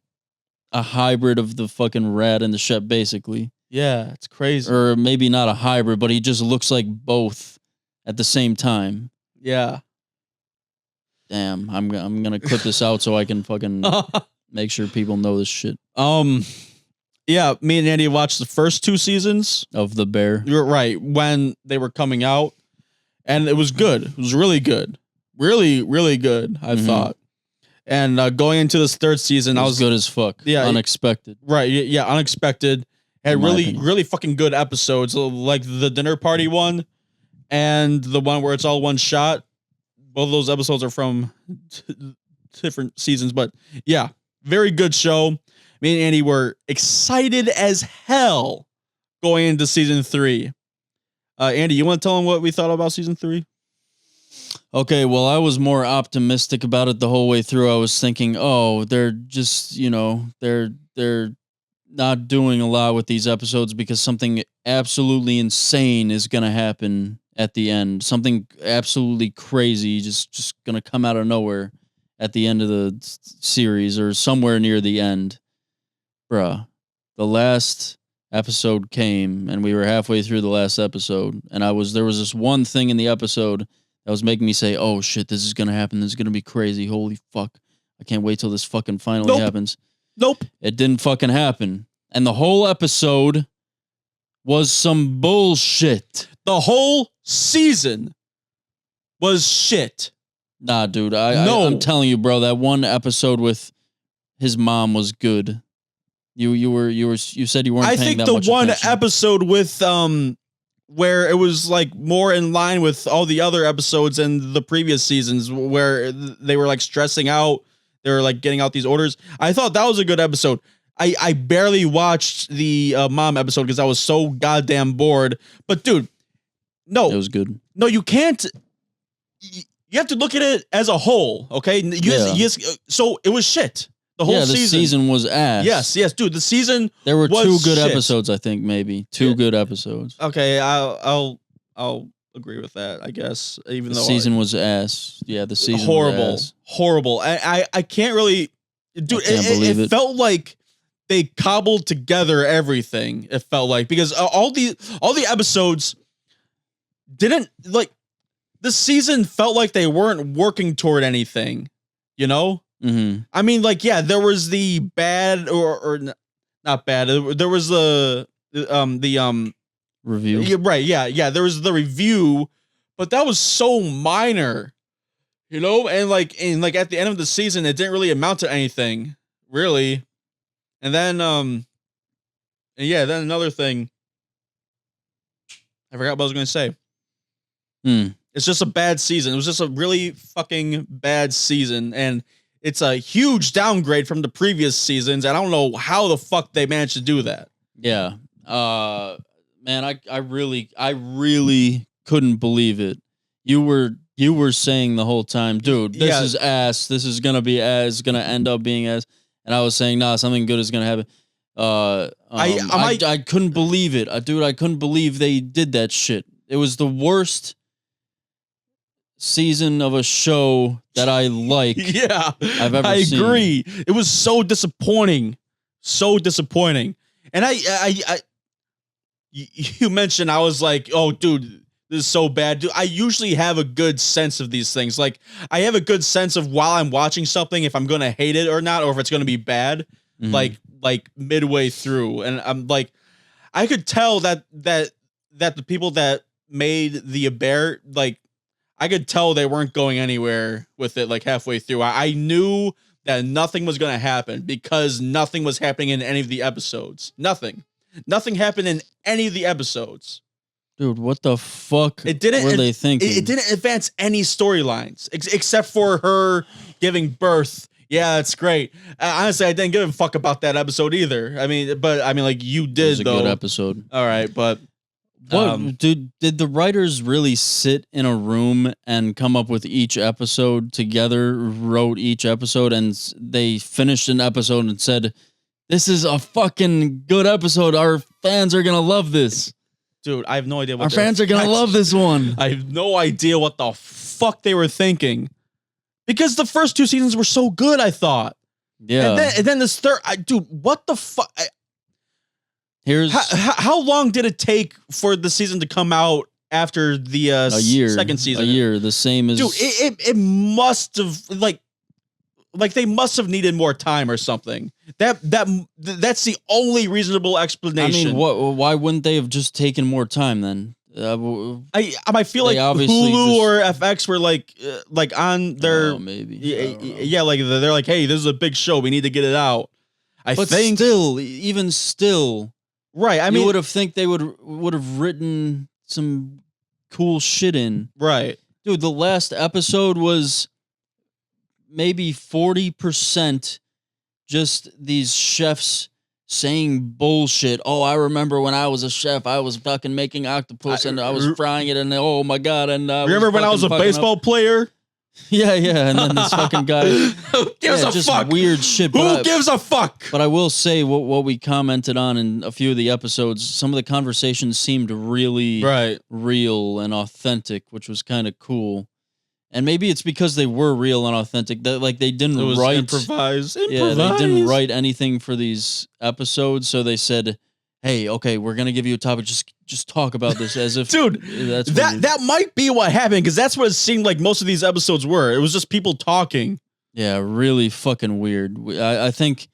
a hybrid of the fucking rat and the chef, basically. Yeah, it's crazy. Or maybe not a hybrid, but he just looks like both at the same time. Yeah. Damn, I'm gonna clip this out so I can fucking make sure people know this shit. Yeah, me and Andy watched the first 2 seasons of The Bear. You're right, when they were coming out, and it was good. It was really good, really, really good. I thought. And going into this 3rd season, I was good as fuck. Yeah, unexpected. Right? Yeah, unexpected. Had really fucking good episodes, like the dinner party one, and the one where it's all one shot. both of those episodes are from different seasons, but yeah, very good show. Me and Andy were excited as hell going into season 3. Andy, you want to tell them what we thought about season 3? Okay, well, I was more optimistic about it the whole way through. I was thinking, oh, they're just, they're not doing a lot with these episodes because something absolutely insane is going to happen at the end. Something absolutely crazy just going to come out of nowhere at the end of the series or somewhere near the end. Bruh, the last episode came and we were halfway through the last episode and there was this one thing in the episode that was making me say, oh shit, this is going to happen. This is going to be crazy. Holy fuck. I can't wait till this fucking finally happens. Nope. It didn't fucking happen. And the whole episode was some bullshit. The whole season was shit. Nah, dude. I'm telling you, bro, that one episode with his mom was good. You said you weren't paying that much attention. I think the one episode with where it was like more in line with all the other episodes in the previous seasons where they were like stressing out, they were like getting out these orders. I thought that was a good episode. I barely watched the mom episode because I was so goddamn bored. But dude, no, it was good. No, you can't. You have to look at it as a whole, okay? So it was shit. The whole season was ass. Yes, dude. The season there were was 2 good shit. Episodes, I think, maybe 2 good episodes. Okay, I'll agree with that. I guess even the though season was ass. Yeah, the season horrible, was ass. Horrible. I can't really, dude. It felt like they cobbled together everything. It felt like because all the episodes didn't like. The season felt like they weren't working toward anything, you know? Mm-hmm. I mean, like, yeah, there was the bad or not bad. There was the review. Yeah, right. Yeah. There was the review, but that was so minor, you know? And like at the end of the season, it didn't really amount to anything, really. And then, then another thing. I forgot what I was going to say. It's just a bad season. It was just a really fucking bad season. And it's a huge downgrade from the previous seasons. And I don't know how the fuck they managed to do that. Yeah. Man, I really couldn't believe it. You were saying the whole time, dude, this is ass. This is going to be ass. Going to end up being ass. And I was saying, nah, something good is going to happen. I couldn't believe it. Dude, I couldn't believe they did that shit. It was the worst season of a show that I like. Yeah, I've ever seen. I agree. It was so disappointing. So disappointing. And you mentioned, I was like, oh, dude, this is so bad. Dude, I usually have a good sense of these things. Like, I have a good sense of while I'm watching something, if I'm going to hate it or not, or if it's going to be bad, like midway through. And I'm like, I could tell that the people that made the Bear, like, I could tell they weren't going anywhere with it like halfway through. I knew that nothing was going to happen because nothing was happening in any of the episodes. Nothing happened in any of the episodes. Dude, what the fuck were they thinking? It didn't advance any storylines except for her giving birth. Yeah, it's great. Honestly, I didn't give a fuck about that episode either. I mean, like you did, it was a though. Good episode. All right, but what did the writers really sit in a room and come up with each episode together, wrote each episode, and they finished an episode and said, this is a fucking good episode. Our fans are going to love this. Dude, I have no idea what our fans are going to love this one. I have no idea what the fuck they were thinking. Because the first 2 seasons were so good, I thought. Yeah. And then this third, dude, what the fuck? How long did it take for the season to come out after the second season? A year, the same as... Dude, it must have, like they must have needed more time or something. That's the only reasonable explanation. I mean, why wouldn't they have just taken more time then? I feel like Hulu or FX were like on their maybe like they're like, hey, this is a big show, we need to get it out. But even still, right? I mean, you would have think they would have written some cool shit in, right? Dude, the last episode was maybe 40% just these chefs saying bullshit. Oh, I remember when I was a chef, I was fucking making octopus and I was frying it, and oh my god! And remember when I was a baseball player? Yeah, and then this fucking guy. Who gives a just fuck? Weird shit. Who gives a fuck? But I will say what we commented on in a few of the episodes. Some of the conversations seemed really real and authentic, which was kind of cool. And maybe it's because they were real and authentic. That like they didn't write improvise. Yeah, they didn't write anything for these episodes, so they said, "Hey, okay, we're gonna give you a topic. Just talk about this as if." Dude, that might be what happened, because that's what it seemed like most of these episodes were. It was just people talking. Yeah, really fucking weird. I think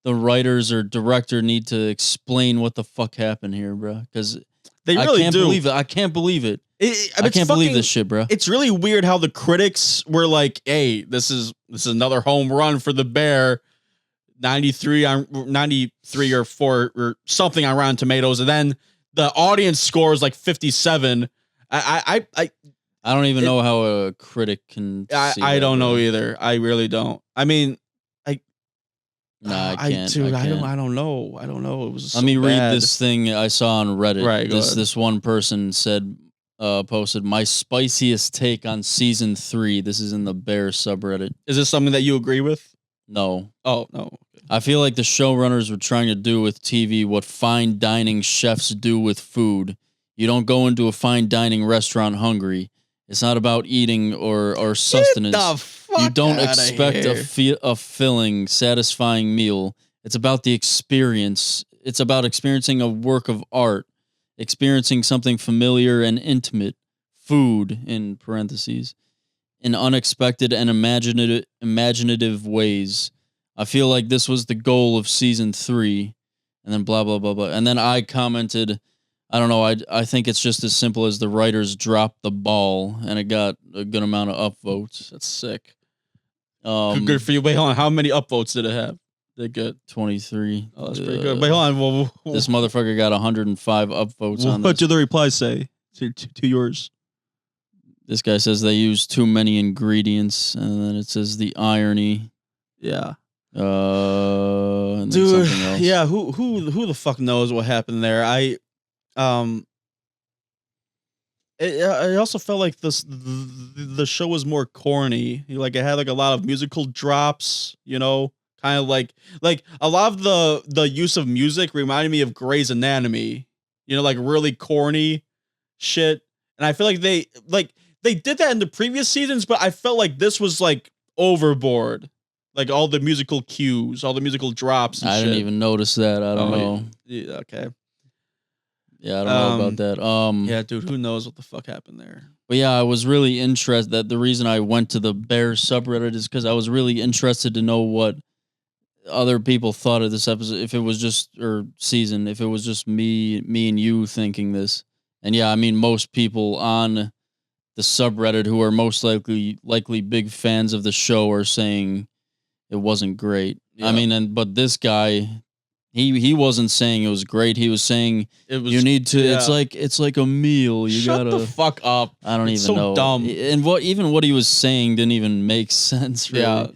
the writers or director need to explain what the fuck happened here, bro. Because they really can't do. believe it. I can't believe it. I can't believe this shit, bro. It's really weird how the critics were like, "Hey, this is another home run for the Bear." 93 or 4 or something on Rotten Tomatoes, and then the audience score is like 57. I don't even know how a critic can. I don't know either. I really don't. I mean, I can't. Dude, I don't know. I don't know. It was. Let me read this thing I saw on Reddit. Right. This one person said, posted my spiciest take on season 3. This is in the Bear subreddit. Is this something that you agree with? No. Oh no. I feel like the showrunners were trying to do with TV what fine dining chefs do with food. You don't go into a fine dining restaurant hungry. It's not about eating or sustenance. Get the fuck you don't outta expect here. a filling, satisfying meal. It's about the experience. It's about experiencing a work of art, experiencing something familiar and intimate, food in parentheses, in unexpected and imaginative ways. I feel like this was the goal of season 3, and then blah, blah, blah, blah. And then I commented, I don't know, I think it's just as simple as the writers dropped the ball, and it got a good amount of upvotes. That's sick. Good for you. Wait, hold on. How many upvotes did it have? Did it get 23? Oh, that's pretty good. Wait, hold on. This motherfucker got 105 upvotes on this. What do the replies say to yours? This guy says they use too many ingredients, and then it says the irony. Yeah. And dude, something else. Yeah, who the fuck knows what happened there? I also felt like the show was more corny. Like it had like a lot of musical drops, you know, kind of like a lot of the use of music reminded me of Grey's Anatomy, you know, like really corny shit. And I feel like they did that in the previous seasons, but I felt like this was like overboard. Like all the musical cues, all the musical drops and I shit. didn't even notice that. I don't know. Yeah, okay. Yeah, I don't know about that. Yeah, dude, who knows what the fuck happened there? But yeah, I was really interested. That the reason I went to the Bears subreddit is because I was really interested to know what other people thought of this episode. If it was just season, if it was just me and you thinking this. And yeah, I mean, most people on the subreddit who are most likely big fans of the show are saying it wasn't great. Yeah. I mean, but this guy, he wasn't saying it was great. He was saying you need to. Yeah. It's like a meal. You Shut gotta the fuck up. I don't it's even so know. Dumb. And what he was saying didn't even make sense. Really.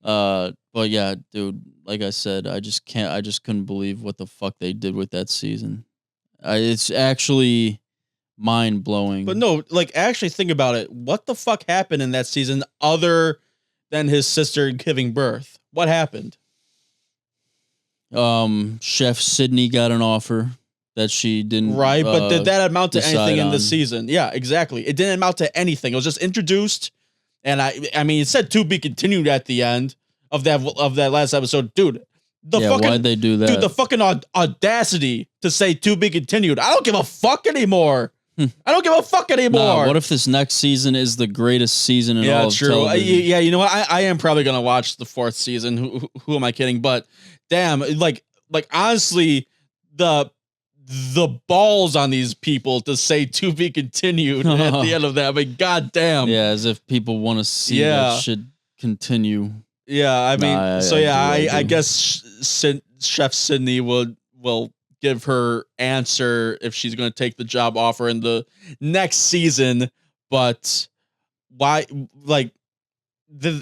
Yeah. But yeah, dude. Like I said, I just couldn't believe what the fuck they did with that season. It's actually mind blowing. But no, like actually think about it. What the fuck happened in that season other than his sister giving birth? What happened? Chef Sydney got an offer that she didn't. Right, but did that amount to anything in this on. season? Yeah, exactly. It didn't amount to anything. It was just introduced, and I mean, it said to be continued at the end of that last episode, dude. Why'd they do that? Dude, the fucking audacity to say to be continued. I don't give a fuck anymore. I don't give a fuck anymore. Nah, what if this next season is the greatest season in all of television? Yeah, you know what? I am probably gonna watch the 4th season. Who am I kidding? But damn, like honestly, the balls on these people to say to be continued at the end of that. I mean, goddamn. Yeah, as if people want to see that shit continue. Yeah, I mean, I guess Chef Sydney will give her answer if she's going to take the job offer in the next season. But why, like,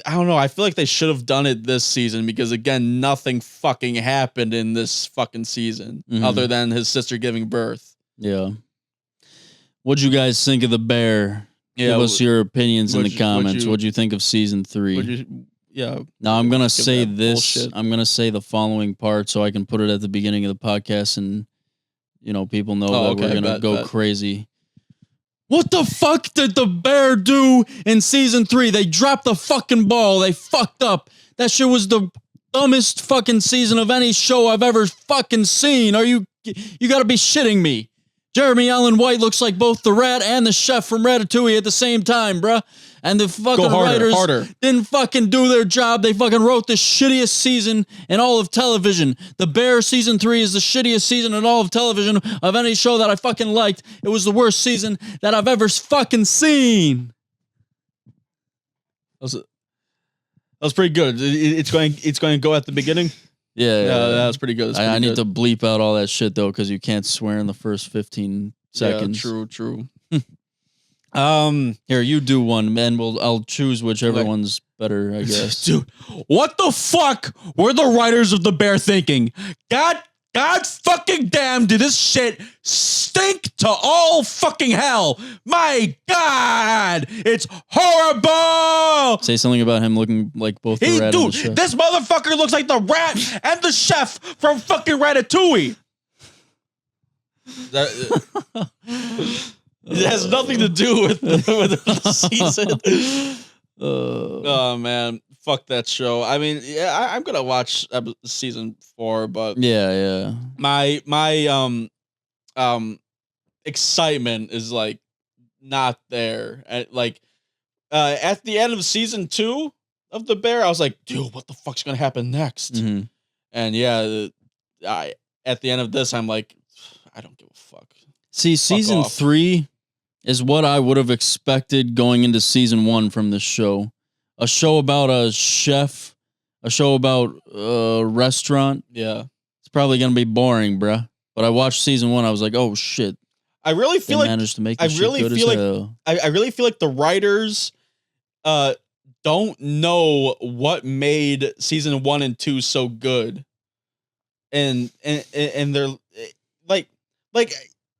I don't know. I feel like they should have done it this season because, again, nothing fucking happened in this fucking season other than his sister giving birth. Yeah. What'd you guys think of the bear? Give us your opinions in the comments. What'd you think of season 3? Now I'm gonna say this. Bullshit. I'm gonna say the following part so I can put it at the beginning of the podcast, and people know that we're gonna go crazy. What the fuck did the bear do in season 3? They dropped the fucking ball. They fucked up. That shit was the dumbest fucking season of any show I've ever fucking seen. You gotta be shitting me. Jeremy Allen White looks like both the rat and the chef from Ratatouille at the same time, bruh. And the fucking writers didn't fucking do their job. They fucking wrote the shittiest season in all of television. The Bear season 3 is the shittiest season in all of television of any show that I fucking liked. It was the worst season that I've ever fucking seen. That was pretty good. It's going to go at the beginning. Yeah, that was pretty good. I need to bleep out all that shit though, because you can't swear in the first 15 seconds. Yeah, true. Here, you do one, man. I'll choose whichever one's better, I guess. Dude, what the fuck were the writers of The Bear thinking? God fucking damn, did this shit stink to all fucking hell? My God, it's horrible. Say something about him looking like both the rat and the chef. This motherfucker looks like the rat and the chef from fucking Ratatouille. It has nothing to do with the season. Oh man, fuck that show. I mean, yeah, I'm gonna watch season 4, but yeah. My excitement is like not there. At the end of season 2 of The Bear, I was like, dude, what the fuck's gonna happen next? Mm-hmm. And yeah, at the end of this, I'm like, I don't give a fuck. See, season 3 is what I would have expected going into season 1 from this show. A show about a chef, a show about a restaurant. Yeah. It's probably going to be boring, bruh. But I watched season 1, I was like, oh shit. I really feel like managed to make this shit good as hell. I really feel like the writers don't know what made season 1 and 2 so good. And they're like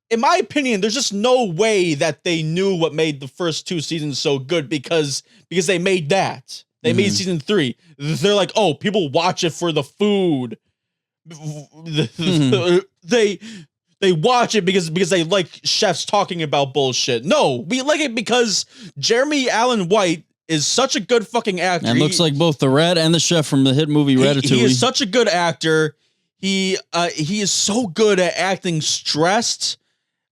in my opinion, there's just no way that they knew what made the first 2 seasons so good because they made that. They made season 3. They're like, oh, people watch it for the food. They watch it because they like chefs talking about bullshit. No, we like it because Jeremy Allen White is such a good fucking actor. And looks like both the rat and the chef from the hit movie Ratatouille. He is such a good actor. He is so good at acting stressed,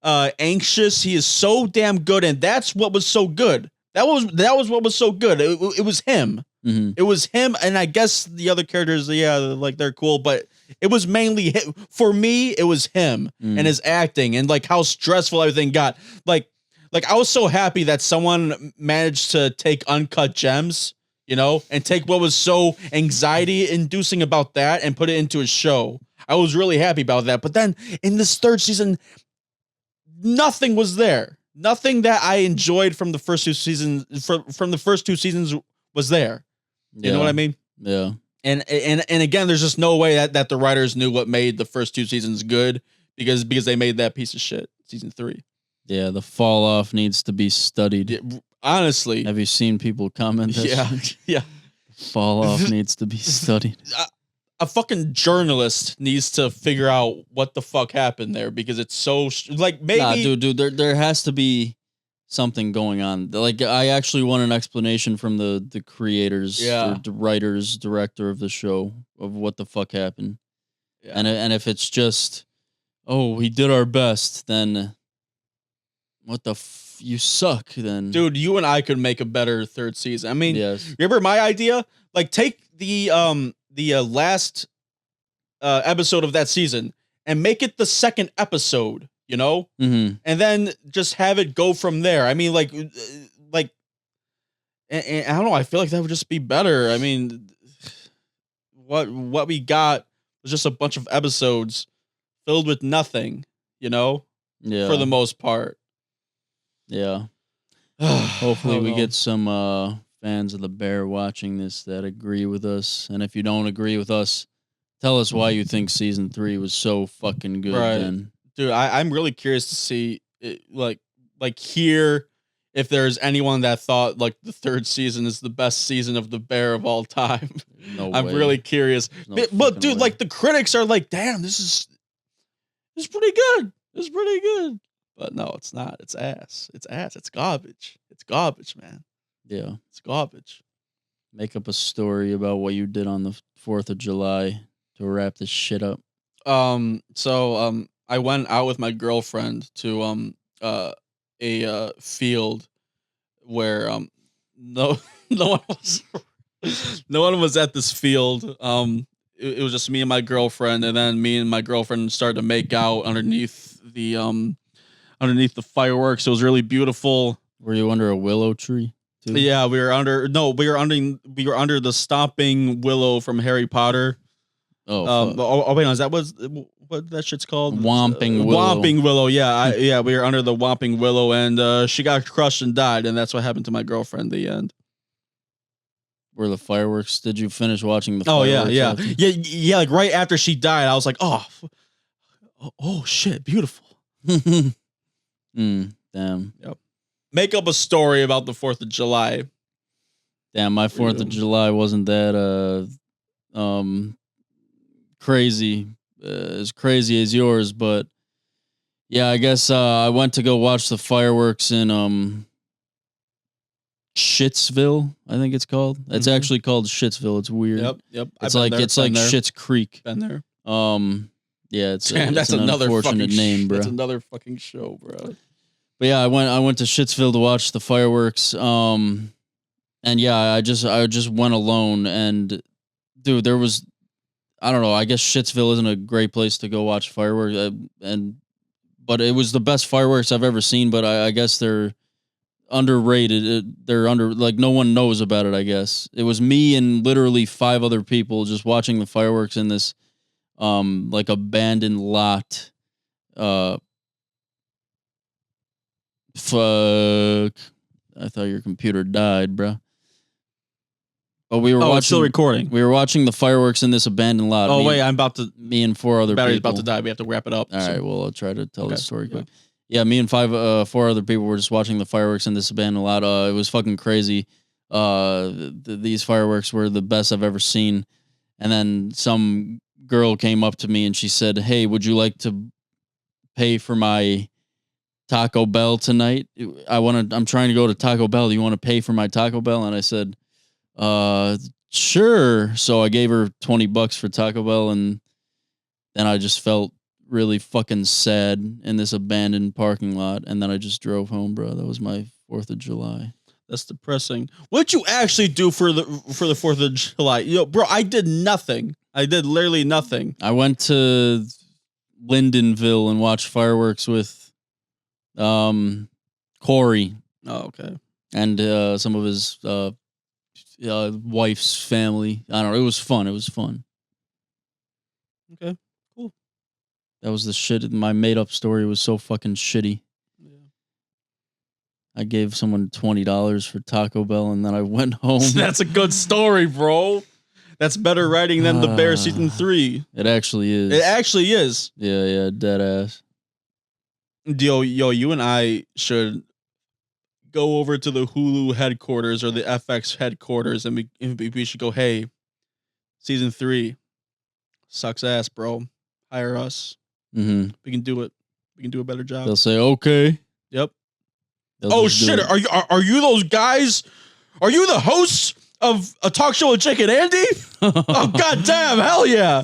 anxious. He is so damn good, and that's what was so good. That was what was so good. It was him. Mm-hmm. It was him, and I guess the other characters, yeah, like they're cool, but it was mainly him. For me. It was him and his acting, and like how stressful everything got. Like I was so happy that someone managed to take Uncut Gems, and take what was so anxiety-inducing about that and put it into a show. I was really happy about that. But then in this 3rd season, nothing was there. Nothing that I enjoyed from the first 2 seasons from the first 2 seasons was there. You know what I mean? Yeah. And again, there's just no way that the writers knew what made the first 2 seasons good because they made that piece of shit season 3. Yeah, the fall off needs to be studied. Yeah, honestly, have you seen people comment? Yeah. Fall off needs to be studied. A fucking journalist needs to figure out what the fuck happened there because it's so like maybe. Nah, dude, there has to be something going on. Like I actually want an explanation from the creators, the writers, director of the show of what the fuck happened. Yeah. And if it's just, oh, we did our best, then what the you suck then. Dude, you and I could make a better 3rd season. I mean, yes. Remember my idea? Like take the last episode of that season and make it the 2nd episode, Mm-hmm. and then just have it go from there. I mean, like, and I don't know. I feel like that would just be better. I mean, what we got was just a bunch of episodes filled with nothing, Yeah. for the most part. Yeah. Hopefully we get some fans of the Bear watching this that agree with us. And if you don't agree with us, tell us why you think season 3 was so fucking good. Right. Then, dude, I'm really curious to see it, like here if there's anyone that thought like the 3rd season is the best season of the Bear of all time. No I'm way. really curious. No But dude, way. like the critics are like, damn, this is pretty good. It's pretty good. But no, it's not. It's ass. It's ass. It's garbage. It's garbage, man. Yeah. It's garbage. Make up a story about what you did on the 4th of July to wrap this shit up. So I went out with my girlfriend to a field where no one was at this field. It was just me and my girlfriend, and then me and my girlfriend started to make out underneath the fireworks. It was really beautiful. Were you under a willow tree too? Yeah, we were under the stomping willow from Harry Potter. Oh, wait, no, is that what that shit's called? Whomping willow. Whomping willow. Yeah, we were under the whomping willow, and she got crushed and died, and that's what happened to my girlfriend. The end. Were the fireworks? Did you finish watching the? Oh fireworks yeah. Like right after she died, I was like, oh shit, beautiful. Damn. Yep. Make up a story about the 4th of July. Damn, my 4th of July wasn't that crazy, as crazy as yours, but yeah, I guess I went to go watch the fireworks in Shittsville, I think it's called. It's actually called Shittsville. It's weird. Yep. It's like Schitt's Creek. Been there. Yeah, it's Damn, that's an another unfortunate fucking name, bro. That's another fucking show, bro. But yeah, I went to Shittsville to watch the fireworks. And yeah, I just went alone, and dude, there was, I don't know, I guess Shittsville isn't a great place to go watch fireworks, but it was the best fireworks I've ever seen. But I guess they're underrated. Like no one knows about it. I guess it was me and literally 5 other people just watching the fireworks in this like abandoned lot. Fuck. I thought your computer died, bro. But we were watching. It's still recording. We were watching the fireworks in this abandoned lot. Oh wait, I'm about to. Me and 4 other Battery's people. about to die. We have to wrap it up. All right. Well, I'll try to tell the story quick. Yeah. Yeah, me and 4 other people were just watching the fireworks in this abandoned lot. It was fucking crazy. These fireworks were the best I've ever seen. And then some girl came up to me and she said, "Hey, would you like to pay for my Taco Bell tonight? I'm trying to go to Taco Bell. Do you want to pay for my Taco Bell?" And I said, sure. So I gave her $20 for Taco Bell, and then I just felt really fucking sad in this abandoned parking lot, and then I just drove home, bro. That was my 4th of July. That's depressing. What'd you actually do for the 4th of July? Yo, bro, I did nothing. I did literally nothing. I went to Lindenville and watched fireworks with Corey. Oh, okay. And some of his wife's family. I don't know. It was fun. Okay, cool. That was the shit. My made-up story was so fucking shitty. Yeah. I gave someone $20 for Taco Bell, and then I went home. That's a good story, bro. That's better writing than The Bear season 3. It actually is. It actually is. Yeah, dead ass. Yo, you and I should go over to the Hulu headquarters or the FX headquarters, and we should go, hey, season 3 sucks ass, bro. Hire us. Mm-hmm. We can do it. We can do a better job. They'll say, okay. Yep. They'll shit! Are you those guys? Are you the hosts of a talk show with Jake and Andy? Oh goddamn! Hell yeah!